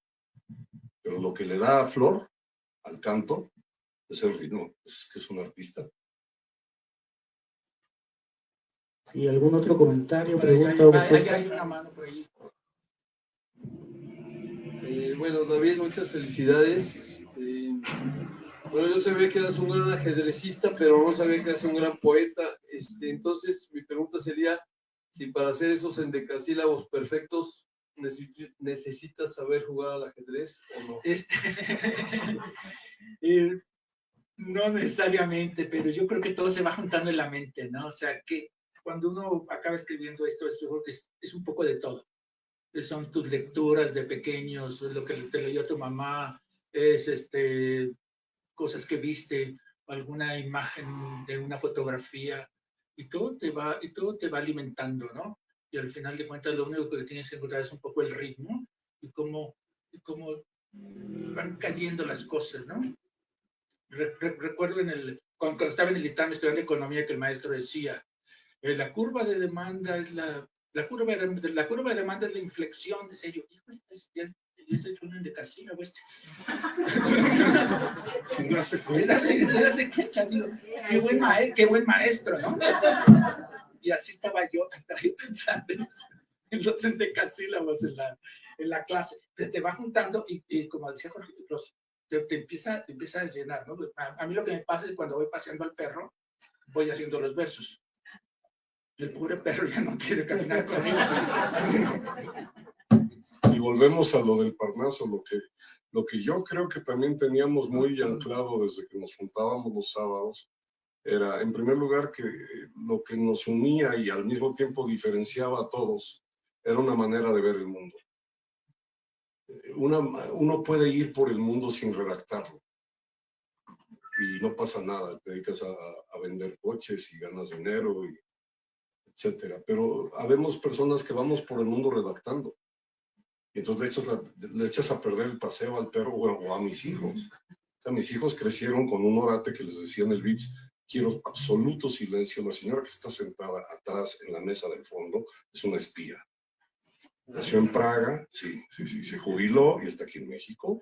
Pero lo que le da flor al canto es el ritmo. Es que es un artista. ¿Sí? ¿Algún otro comentario, pregunta o respuesta? Hay una mano por ahí. Bueno, David, muchas felicidades. Bueno, yo sabía que eras un gran ajedrecista, pero no sabía que eras un gran poeta. Entonces, mi pregunta sería, si para hacer esos endecasílabos perfectos necesitas saber jugar al ajedrez o no. No necesariamente, pero yo creo que todo se va juntando en la mente, ¿no? O sea, que cuando uno acaba escribiendo esto, yo creo que es un poco de todo. Son tus lecturas de pequeños, lo que te leyó tu mamá, es cosas que viste, alguna imagen de una fotografía, y todo te va alimentando, ¿no? Y al final de cuentas lo único que tienes que encontrar es un poco el ritmo y cómo van cayendo las cosas, ¿no? Recuerdo cuando estaba en el dictamen estudiando economía que el maestro decía, la curva de demanda es la curva de demanda es la inflexión. Decía yo, hijo, ya es hecho un endecasílabo Sin darse cuenta. Qué buen maestro, ¿no? Y así estaba yo pensando en los endecasílabos en la clase, te va juntando y como decía Jorge, te empieza a llenar, ¿no? A mí lo que me pasa es que cuando voy paseando al perro, voy haciendo los versos. Y el pobre perro ya no quiere caminar conmigo. Y volvemos a lo del Parnaso, lo que yo creo que también teníamos muy anclado desde que nos juntábamos los sábados, era, en primer lugar, que lo que nos unía y al mismo tiempo diferenciaba a todos, era una manera de ver el mundo. Uno puede ir por el mundo sin redactarlo y no pasa nada, te dedicas a vender coches y ganas dinero, etcétera. Pero habemos personas que vamos por el mundo redactando. Y entonces le echas a perder el paseo al perro o a mis hijos. O sea, mis hijos crecieron con un orate que les decía en el VIPS: quiero absoluto silencio. La señora que está sentada atrás en la mesa del fondo es una espía. Nació en Praga, sí, se jubiló y está aquí en México.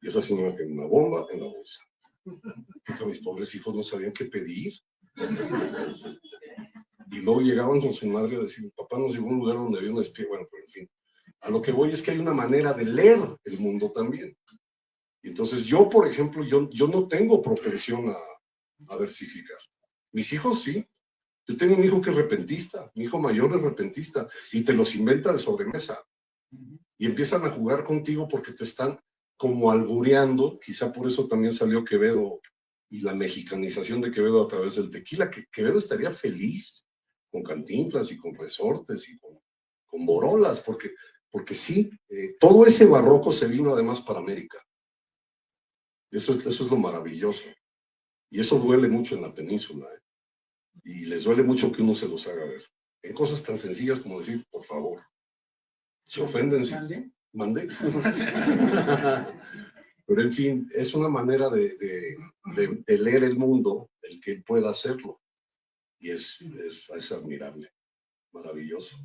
Y esa señora tiene una bomba en la bolsa. Porque mis pobres hijos no sabían qué pedir. Y luego llegaban con su madre a decir: papá nos llevó a un lugar donde había una espía. Bueno, pero en fin. A lo que voy es que hay una manera de leer el mundo también. Y entonces yo, por ejemplo, yo no tengo propensión a versificar. Mis hijos sí. Yo tengo un hijo que es repentista, mi hijo mayor es repentista, y te los inventa de sobremesa. Y empiezan a jugar contigo porque te están como albureando. Quizá por eso también salió Quevedo y la mexicanización de Quevedo a través del tequila, que Quevedo estaría feliz con Cantinflas y con Resortes y con Borolas, porque sí, todo ese barroco se vino además para América. Eso es lo maravilloso. Y eso duele mucho en la península, ¿eh? Y les duele mucho que uno se los haga ver. En cosas tan sencillas como decir, por favor. Se ofenden si mande. Pero en fin, es una manera de leer el mundo, el que pueda hacerlo. Y es admirable, maravilloso.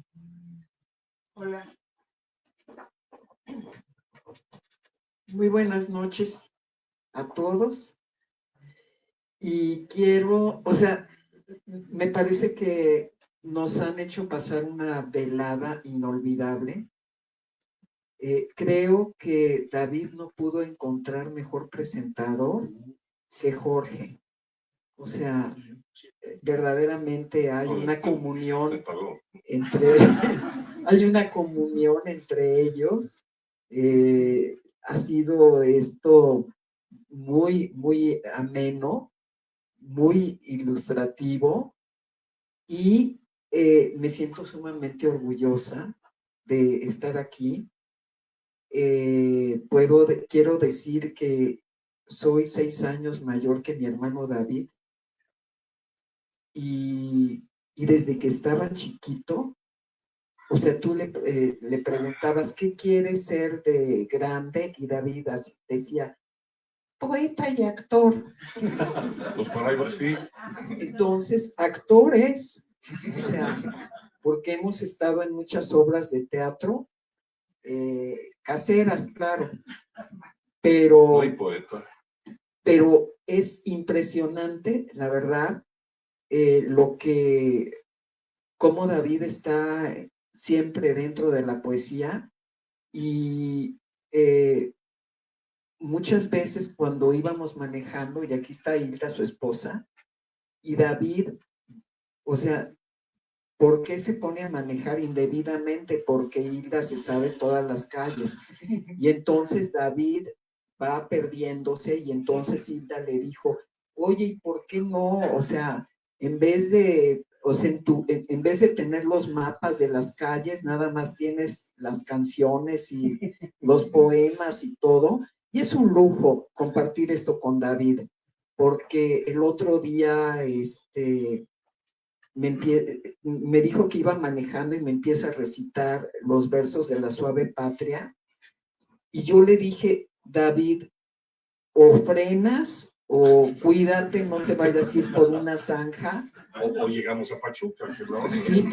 Hola. Muy buenas noches a todos. Y quiero, o sea, me parece que nos han hecho pasar una velada inolvidable. Creo que David no pudo encontrar mejor presentador que Jorge. O sea, verdaderamente hay una comunión entre ellos. Ha sido esto muy, muy ameno, muy ilustrativo, y me siento sumamente orgullosa de estar aquí. Quiero decir que soy 6 años mayor que mi hermano David, y desde que estaba chiquito, o sea, tú le preguntabas, ¿qué quieres ser de grande? Y David decía, poeta y actor. Pues para ahí va, sí. Entonces, actores, o sea, porque hemos estado en muchas obras de teatro, caseras, claro, pero... No hay poeta. Pero es impresionante, la verdad, cómo David está siempre dentro de la poesía, y muchas veces cuando íbamos manejando, y aquí está Hilda, su esposa, y David, o sea, ¿por qué se pone a manejar indebidamente? Porque Hilda se sabe todas las calles. Y entonces David va perdiéndose, y entonces Hilda le dijo, oye, ¿y por qué no? O sea, en vez de tener los mapas de las calles, nada más tienes las canciones y los poemas y todo. Y es un lujo compartir esto con David, porque el otro día, me dijo que iba manejando y me empieza a recitar los versos de La Suave Patria. Y yo le dije, David, o frenas o cuídate, no te vayas a ir por una zanja. O llegamos a Pachuca. Sí,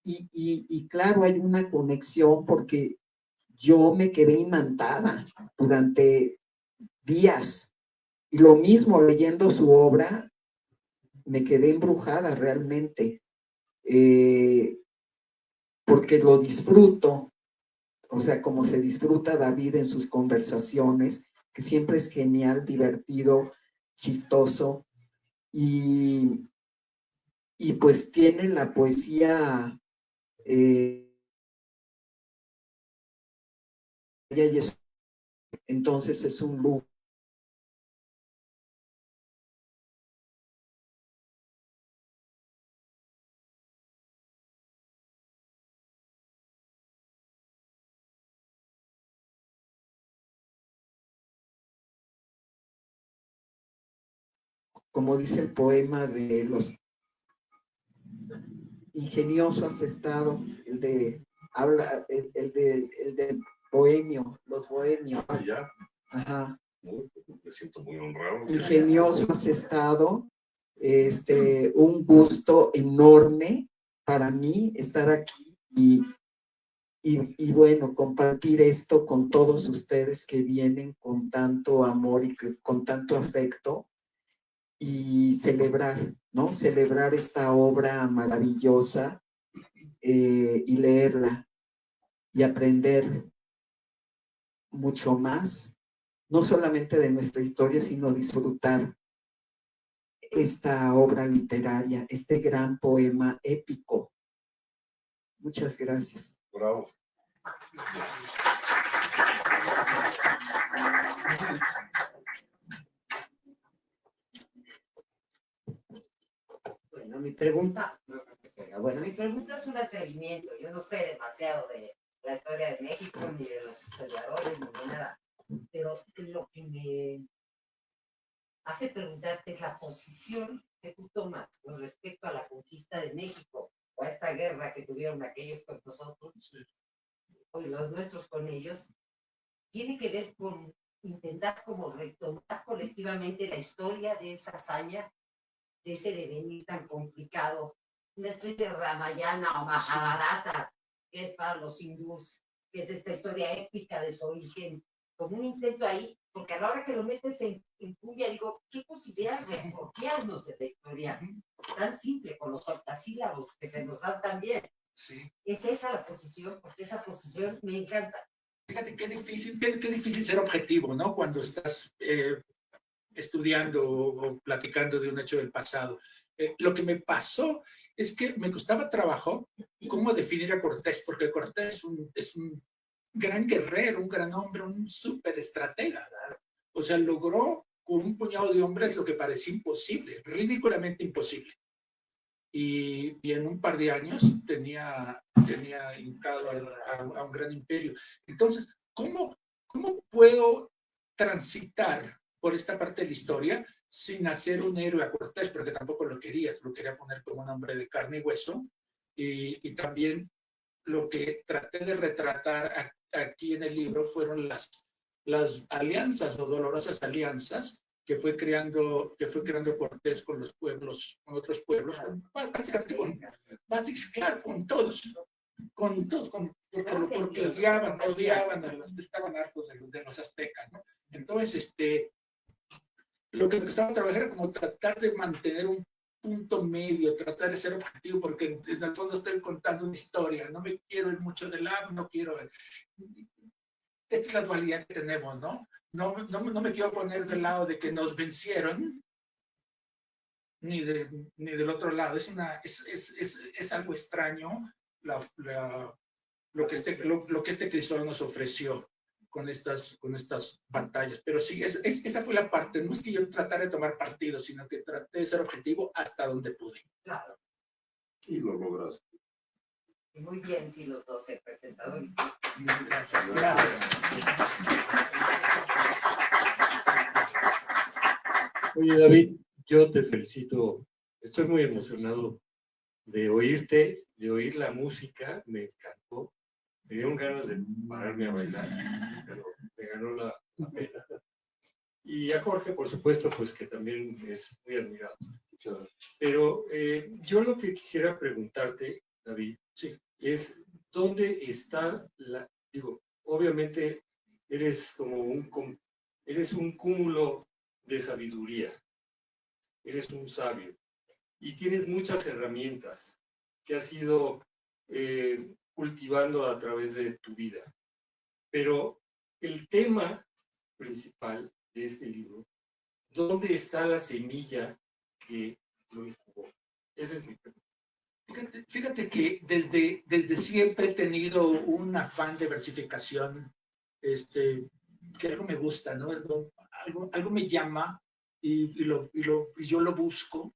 y claro, hay una conexión, porque yo me quedé imantada durante días. Y lo mismo leyendo su obra, me quedé embrujada realmente. porque lo disfruto, o sea, como se disfruta David en sus conversaciones, que siempre es genial, divertido, chistoso, y pues tiene la poesía, entonces es un lujo. Como dice el poema de los ingenioso has estado, el de habla, el del bohemio, los bohemios. Ah, ya. Ajá. Me siento muy honrado. Ingenioso has estado, un gusto enorme para mí estar aquí y bueno, compartir esto con todos ustedes que vienen con tanto amor y con tanto afecto y celebrar, ¿no? Celebrar esta obra maravillosa y leerla y aprender mucho más, no solamente de nuestra historia, sino disfrutar esta obra literaria, este gran poema épico. Muchas gracias. Bravo. Bueno, mi pregunta es un atrevimiento. Yo no sé demasiado de la historia de México, ni de los historiadores, ni de nada. Pero lo que me hace preguntarte es la posición que tú tomas con respecto a la conquista de México o a esta guerra que tuvieron aquellos con nosotros y los nuestros con ellos. Tiene que ver con intentar como retomar colectivamente la historia de esa hazaña, de ese devenir tan complicado, una especie de Ramayana o Mahabharata, que es para los hindús, que es esta historia épica de su origen, como un intento ahí, porque a la hora que lo metes en cumbia, digo, ¿qué posibilidad de apropiarnos de la historia tan simple, con los octasílabos que se nos dan tan bien? Sí. Es esa la posición, porque esa posición me encanta. Fíjate qué difícil ser objetivo, ¿no? Cuando estás estudiando o platicando de un hecho del pasado. Lo que me pasó es que me costaba trabajo cómo definir a Cortés, porque Cortés es un gran guerrero, un gran hombre, un súper estratega, ¿verdad? O sea, logró con un puñado de hombres lo que parecía imposible, ridículamente imposible. Y en un par de años tenía hincado a un gran imperio. Entonces, ¿cómo puedo transitar por esta parte de la historia sin hacer un héroe a Cortés? Porque tampoco lo quería poner como un hombre de carne y hueso. Y también lo que traté de retratar aquí en el libro fueron las alianzas o dolorosas alianzas que fue creando Cortés con los pueblos, con otros pueblos, básicamente claro, con todos, porque odiaban a los que estaban hartos de los aztecas, ¿no? Entonces, lo que me estaba trabajando era como tratar de mantener un punto medio, tratar de ser objetivo, porque en el fondo estoy contando una historia, no me quiero ir mucho de lado, no quiero... Esta es la dualidad que tenemos, ¿no? No me quiero poner del lado de que nos vencieron, ni del otro lado. Es algo extraño lo que este crisol nos ofreció con estas batallas. Pero sí, esa fue la parte. No es que yo tratara de tomar partido, sino que traté de ser objetivo hasta donde pude. Claro. Y lo lograste. Muy bien, sí, los dos se presentaron. Gracias. Oye, David, yo te felicito. Estoy muy emocionado de oírte, de oír la música. Me encantó. Me dieron ganas de pararme a bailar, pero me ganó la pena. Y a Jorge, por supuesto, pues que también es muy admirado. Pero yo lo que quisiera preguntarte, David, sí, es ¿dónde está obviamente eres un cúmulo de sabiduría, eres un sabio y tienes muchas herramientas que has ido cultivando a través de tu vida. Pero el tema principal de este libro, ¿dónde está la semilla que lo incubó? Esa es mi pregunta. Fíjate que desde siempre he tenido un afán de versificación, que algo me gusta, ¿no? Algo me llama y yo lo busco,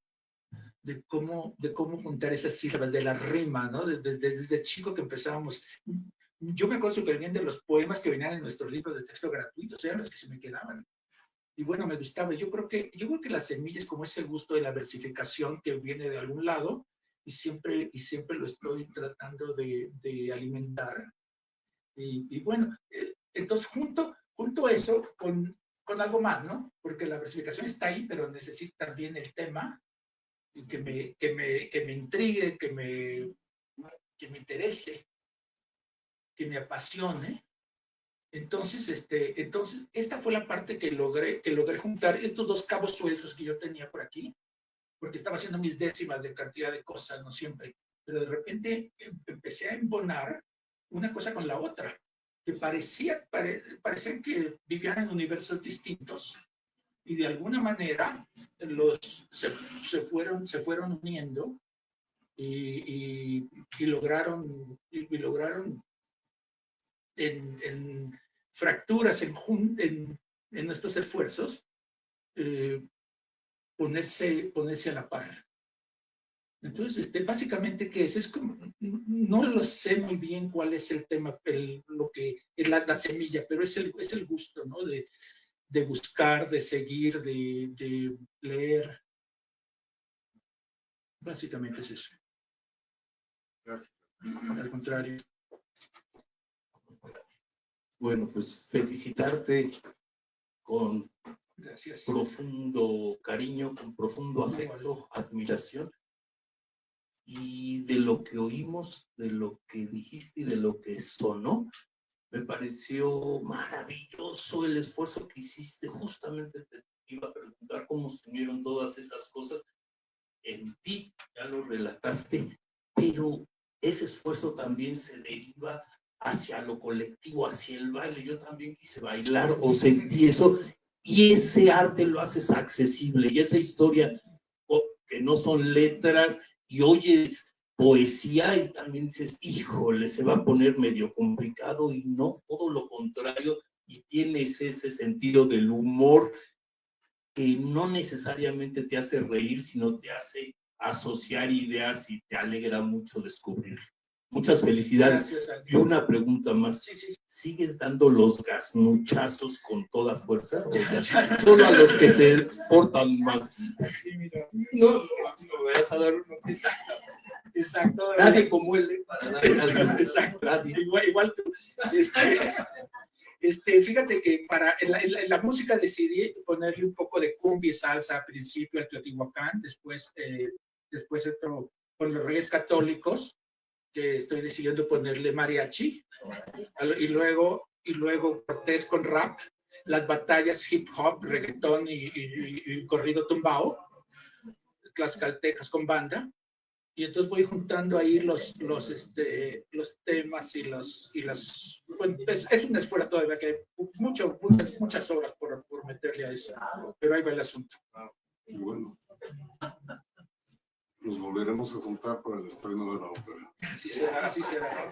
de cómo juntar esas sílabas, de la rima, ¿no? Desde chico que empezábamos. Yo me acuerdo súper bien de los poemas que venían en nuestro libro de texto gratuito, eran los que se me quedaban. Y bueno, me gustaba. Yo creo que la semilla es como ese gusto de la versificación que viene de algún lado y siempre lo estoy tratando de alimentar. Y bueno, entonces junto eso con algo más, ¿no? Porque la versificación está ahí, pero necesita también el tema y que me intrigue, que me interese, que me apasione. Entonces, esta fue la parte que logré juntar estos dos cabos sueltos que yo tenía por aquí, porque estaba haciendo mis décimas de cantidad de cosas, no siempre, pero de repente empecé a embonar una cosa con la otra, que parecían que vivían en universos distintos, y de alguna manera se fueron uniendo y lograron en fracturas en nuestros esfuerzos ponerse a la par. Entonces, básicamente, ¿qué es? Es como, no lo sé muy bien cuál es el tema, lo que es la semilla, pero es el gusto, ¿no? De buscar, de seguir, de leer. Básicamente es eso. Gracias. Al contrario. Bueno, pues felicitarte con Gracias. profundo cariño, con profundo afecto, admiración. Y de lo que oímos, de lo que dijiste y de lo que sonó, me pareció maravilloso el esfuerzo que hiciste. Justamente te iba a preguntar cómo se unieron todas esas cosas en ti, ya lo relataste, pero ese esfuerzo también se deriva hacia lo colectivo, hacia el baile. Yo también quise bailar o sentí eso, y ese arte lo haces accesible, y esa historia que no son letras, y oyes poesía y también dices, híjole, se va a poner medio complicado, y no, todo lo contrario, y tienes ese sentido del humor que no necesariamente te hace reír, sino te hace asociar ideas y te alegra mucho descubrirlo. Muchas felicidades. Gracias, y una pregunta más. Sí, sí. ¿Sigues dando los gasnuchazos con toda fuerza? ¿O ya? Solo a los que se portan mal. Sí, mira. No, me vayas a dar uno. Exacto. Nadie como él para dar Exacto. Nadie. Igual tú. Fíjate que en la música decidí ponerle un poco de cumbia y salsa al principio, al Teotihuacán, después otro con los Reyes Católicos, que estoy decidiendo ponerle mariachi, y luego Cortés con rap, las batallas hip hop, reggaetón y corrido tumbao, tlaxcaltecas con banda, y entonces voy juntando ahí los temas y las bueno, es una escuela todavía que hay muchas horas por meterle a eso, pero ahí va el asunto. Y bueno, nos volveremos a juntar para el estreno de la ópera. Así será.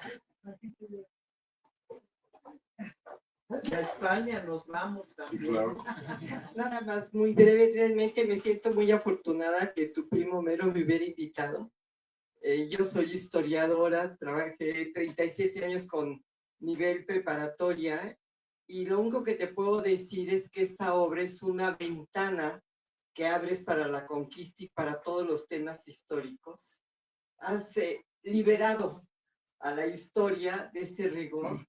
A España nos vamos también. Sí, claro. Nada más, muy breve, realmente me siento muy afortunada que tu primo Mero me hubiera invitado. Yo soy historiadora, trabajé 37 años con nivel preparatoria, y lo único que te puedo decir es que esta obra es una ventana que abres para la conquista y para todos los temas históricos. Has liberado a la historia de ese rigor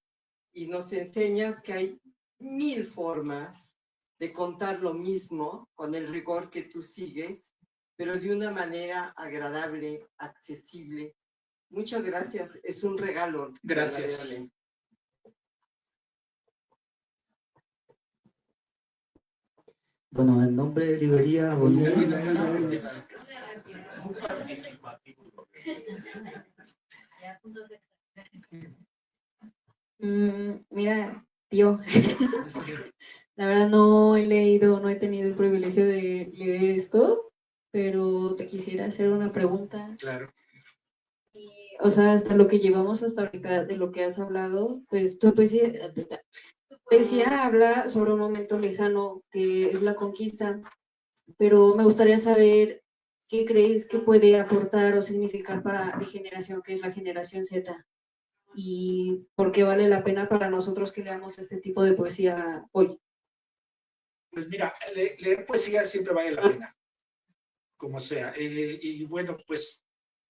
y nos enseñas que hay 1000 formas de contar lo mismo con el rigor que tú sigues, pero de una manera agradable, accesible. Muchas gracias, es un regalo. Gracias. Bueno, en nombre de Librería Bonilla. Mira, tío, la verdad no he leído, no he tenido el privilegio de leer esto, pero te quisiera hacer una pregunta. Claro. O sea, hasta lo que llevamos hasta ahorita, de lo que has hablado, pues tu poesía habla sobre un momento lejano que es la conquista, pero me gustaría saber qué crees que puede aportar o significar para mi generación, que es la generación Z, y por qué vale la pena para nosotros que leamos este tipo de poesía hoy. Pues mira, leer poesía siempre vale la pena, como sea. Y bueno, pues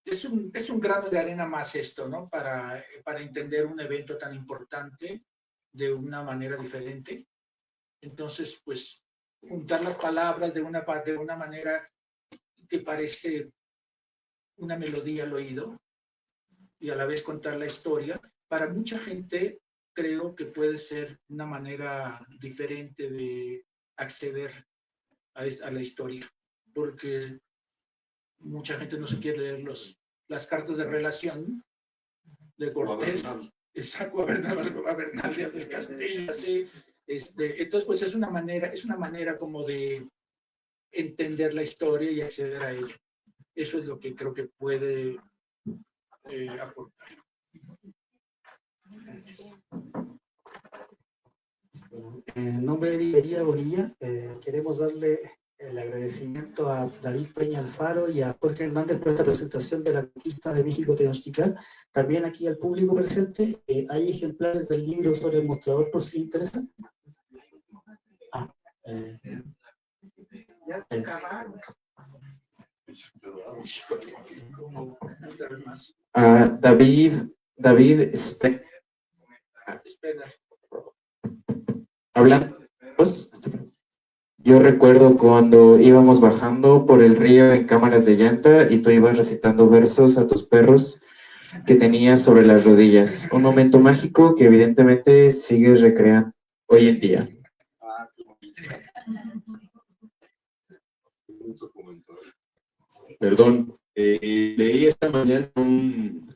es un grano de arena más esto, ¿no? Para entender un evento tan importante de una manera diferente. Entonces, pues, juntar las palabras de una manera que parece una melodía al oído y a la vez contar la historia, para mucha gente creo que puede ser una manera diferente de acceder a la historia, porque mucha gente no se quiere leer las cartas de relación de Cortés, exacto, a Bernal Díaz del Castillo, así. Entonces, pues es una manera como de entender la historia y acceder a ella. Eso es lo que creo que puede aportar. Gracias. En nombre de Librería Bonilla, queremos darle el agradecimiento a David Peña Alfaro y a Jorge Hernández por esta presentación de la conquista de México Tenochtitlán. También aquí al público presente, hay ejemplares del libro sobre el mostrador por si les interesa. David Spener. Hablando, yo recuerdo cuando íbamos bajando por el río en cámaras de llanta y tú ibas recitando versos a tus perros que tenías sobre las rodillas. Un momento mágico que evidentemente sigues recreando hoy en día. Perdón, leí esta mañana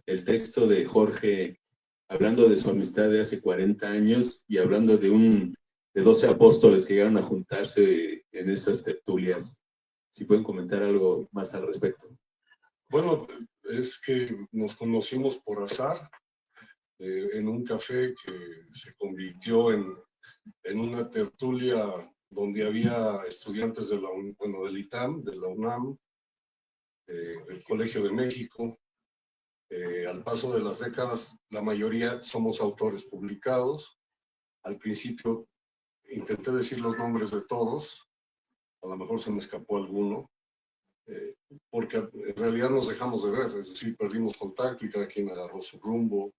el texto de Jorge hablando de su amistad de hace 40 años y hablando de 12 apóstoles que llegaron a juntarse en estas tertulias. Si pueden comentar algo más al respecto. Bueno, es que nos conocimos por azar en un café que se convirtió en una tertulia donde había estudiantes del ITAM, de la UNAM, del Colegio de México. Al paso de las décadas, la mayoría somos autores publicados. Al principio intenté decir los nombres de todos, a lo mejor se me escapó alguno, porque en realidad nos dejamos de ver, es decir, perdimos contacto y cada quien agarró su rumbo.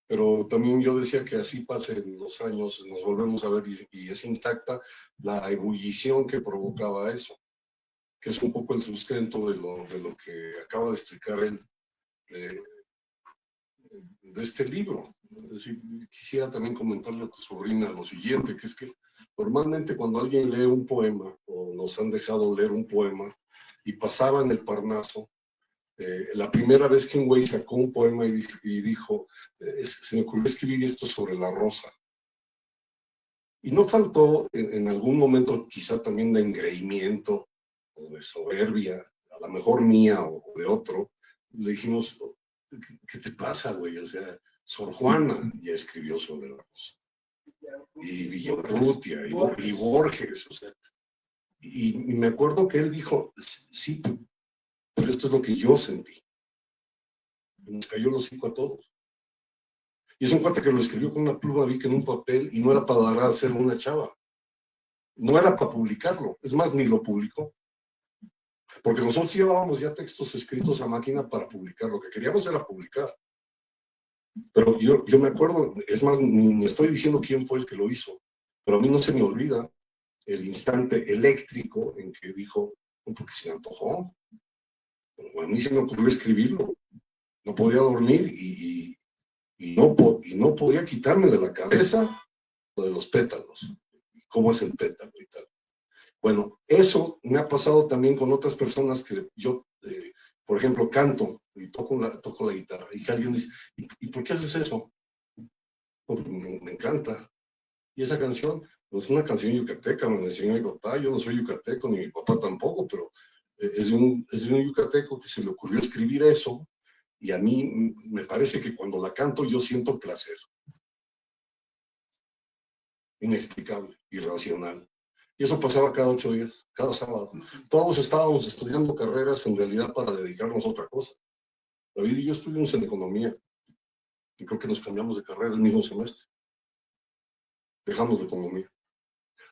Pero también yo decía que así pasen los años, nos volvemos a ver y es intacta la ebullición que provocaba eso, que es un poco el sustento de lo que acaba de explicar él, de este libro. Es decir, quisiera también comentarle a tu sobrina lo siguiente, que es que normalmente cuando alguien lee un poema, o nos han dejado leer un poema, y pasaba en el Parnaso, la primera vez que un güey sacó un poema y dijo, se me ocurrió escribir esto sobre la rosa. Y no faltó en algún momento quizá también de engreimiento o de soberbia, a lo mejor mía o de otro, le dijimos, ¿qué te pasa, güey? O sea, Sor Juana ya escribió sobre la rosa. Y Villarrutia, y Borges, o sea. Y me acuerdo que él dijo, sí, pero esto es lo que yo sentí. Y nos cayó el hocico a todos. Y es un cuate que lo escribió con una pluma Bic en un papel y no era para dar a hacer una chava. No era para publicarlo. Es más, ni lo publicó. Porque nosotros llevábamos ya textos escritos a máquina para publicar. Lo que queríamos era publicar. Pero yo me acuerdo, es más, ni estoy diciendo quién fue el que lo hizo, pero a mí no se me olvida el instante eléctrico en que dijo, porque se me antojó. A mí se me ocurrió escribirlo. No podía dormir y no podía quitarme de la cabeza lo de los pétalos. ¿Cómo es el pétalo y tal? Bueno, eso me ha pasado también con otras personas que yo por ejemplo, canto y toco la guitarra, y que alguien dice, ¿y por qué haces eso? Pues me encanta. Y esa canción, pues es una canción yucateca, me la enseñó mi papá. Yo no soy yucateco, ni mi papá tampoco, pero es de un yucateco que se le ocurrió escribir eso, y a mí me parece que cuando la canto yo siento placer. Inexplicable, irracional. Y eso pasaba cada 8 días, cada sábado. Todos estábamos estudiando carreras en realidad para dedicarnos a otra cosa. David y yo estudiamos en economía, y creo que nos cambiamos de carrera el mismo semestre. Dejamos de economía.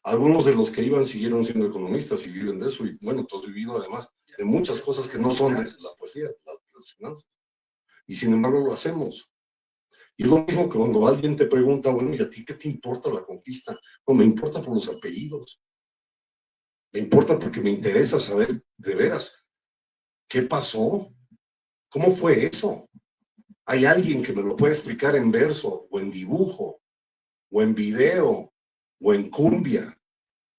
Algunos de los que iban siguieron siendo economistas y viven de eso, y bueno, tú has vivido además de muchas cosas que no son de la poesía, las finanzas. Y sin embargo lo hacemos. Y es lo mismo que cuando alguien te pregunta, bueno, ¿y a ti qué te importa la conquista? No, me importa por los apellidos. Me importa porque me interesa saber de veras qué pasó, cómo fue eso. ¿Hay alguien que me lo puede explicar en verso, o en dibujo, o en video, o en cumbia?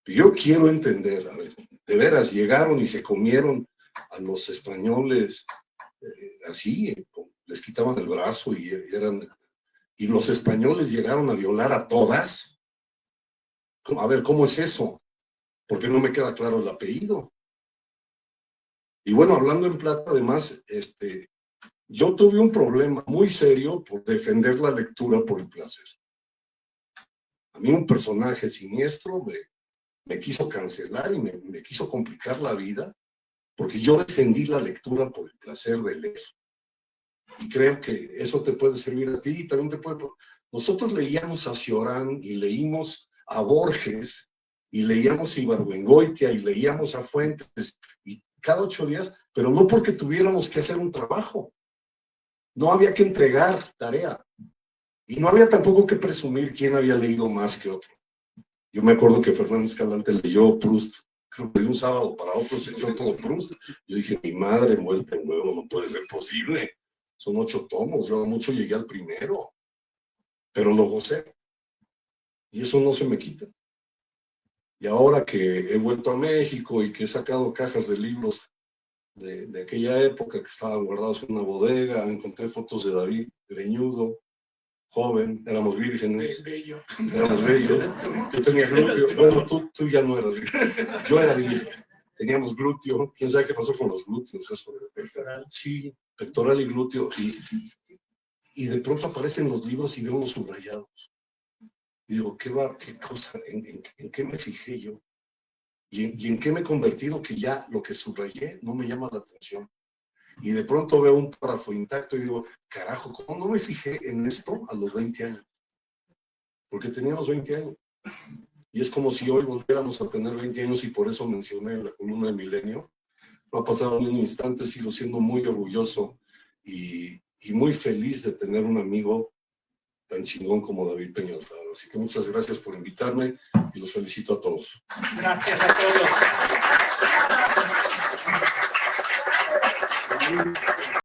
Yo quiero entender, a ver, de veras, llegaron y se comieron a los españoles así, les quitaban el brazo y los españoles llegaron a violar a todas. A ver, ¿cómo es eso? Porque no me queda claro el apellido. Y bueno, hablando en plata, además, yo tuve un problema muy serio por defender la lectura por el placer. A mí un personaje siniestro me quiso cancelar y me quiso complicar la vida, porque yo defendí la lectura por el placer de leer. Y creo que eso te puede servir a ti y también te puede... Nosotros leíamos a Cioran y leímos a Borges y leíamos a Ibargüengoitia y leíamos a Fuentes y cada 8 días, pero no porque tuviéramos que hacer un trabajo. No había que entregar tarea. Y no había tampoco que presumir quién había leído más que otro. Yo me acuerdo que Fernando Escalante leyó Proust, creo que de un sábado para otro se echó todo Proust. Yo dije, mi madre envuelta en huevo, no puede ser posible. Son 8 tomos, yo a mucho llegué al primero, pero lo gocé. Y eso no se me quita. Y ahora que he vuelto a México y que he sacado cajas de libros de aquella época que estaban guardados en una bodega, encontré fotos de David greñudo, joven, éramos vírgenes. Bello. Éramos bellos. Yo tenía glúteo. Bueno, tú ya no eras virgen. Yo era virgen. Teníamos glúteo. ¿Quién sabe qué pasó con los glúteos? Eso. Pectoral. Sí, pectoral y glúteo. Y de pronto aparecen los libros y veo los subrayados. Y digo, ¿qué cosa? ¿En qué me fijé yo? ¿Y en qué me he convertido que ya lo que subrayé no me llama la atención? Y de pronto veo un párrafo intacto y digo, carajo, ¿cómo no me fijé en esto a los 20 años? Porque teníamos 20 años. Y es como si hoy volviéramos a tener 20 años y por eso mencioné en la columna de Milenio. No ha pasado ni un instante, sigo siendo muy orgulloso y muy feliz de tener un amigo tan chingón como David Peña Alfaro. Así que muchas gracias por invitarme y los felicito a todos. Gracias a todos.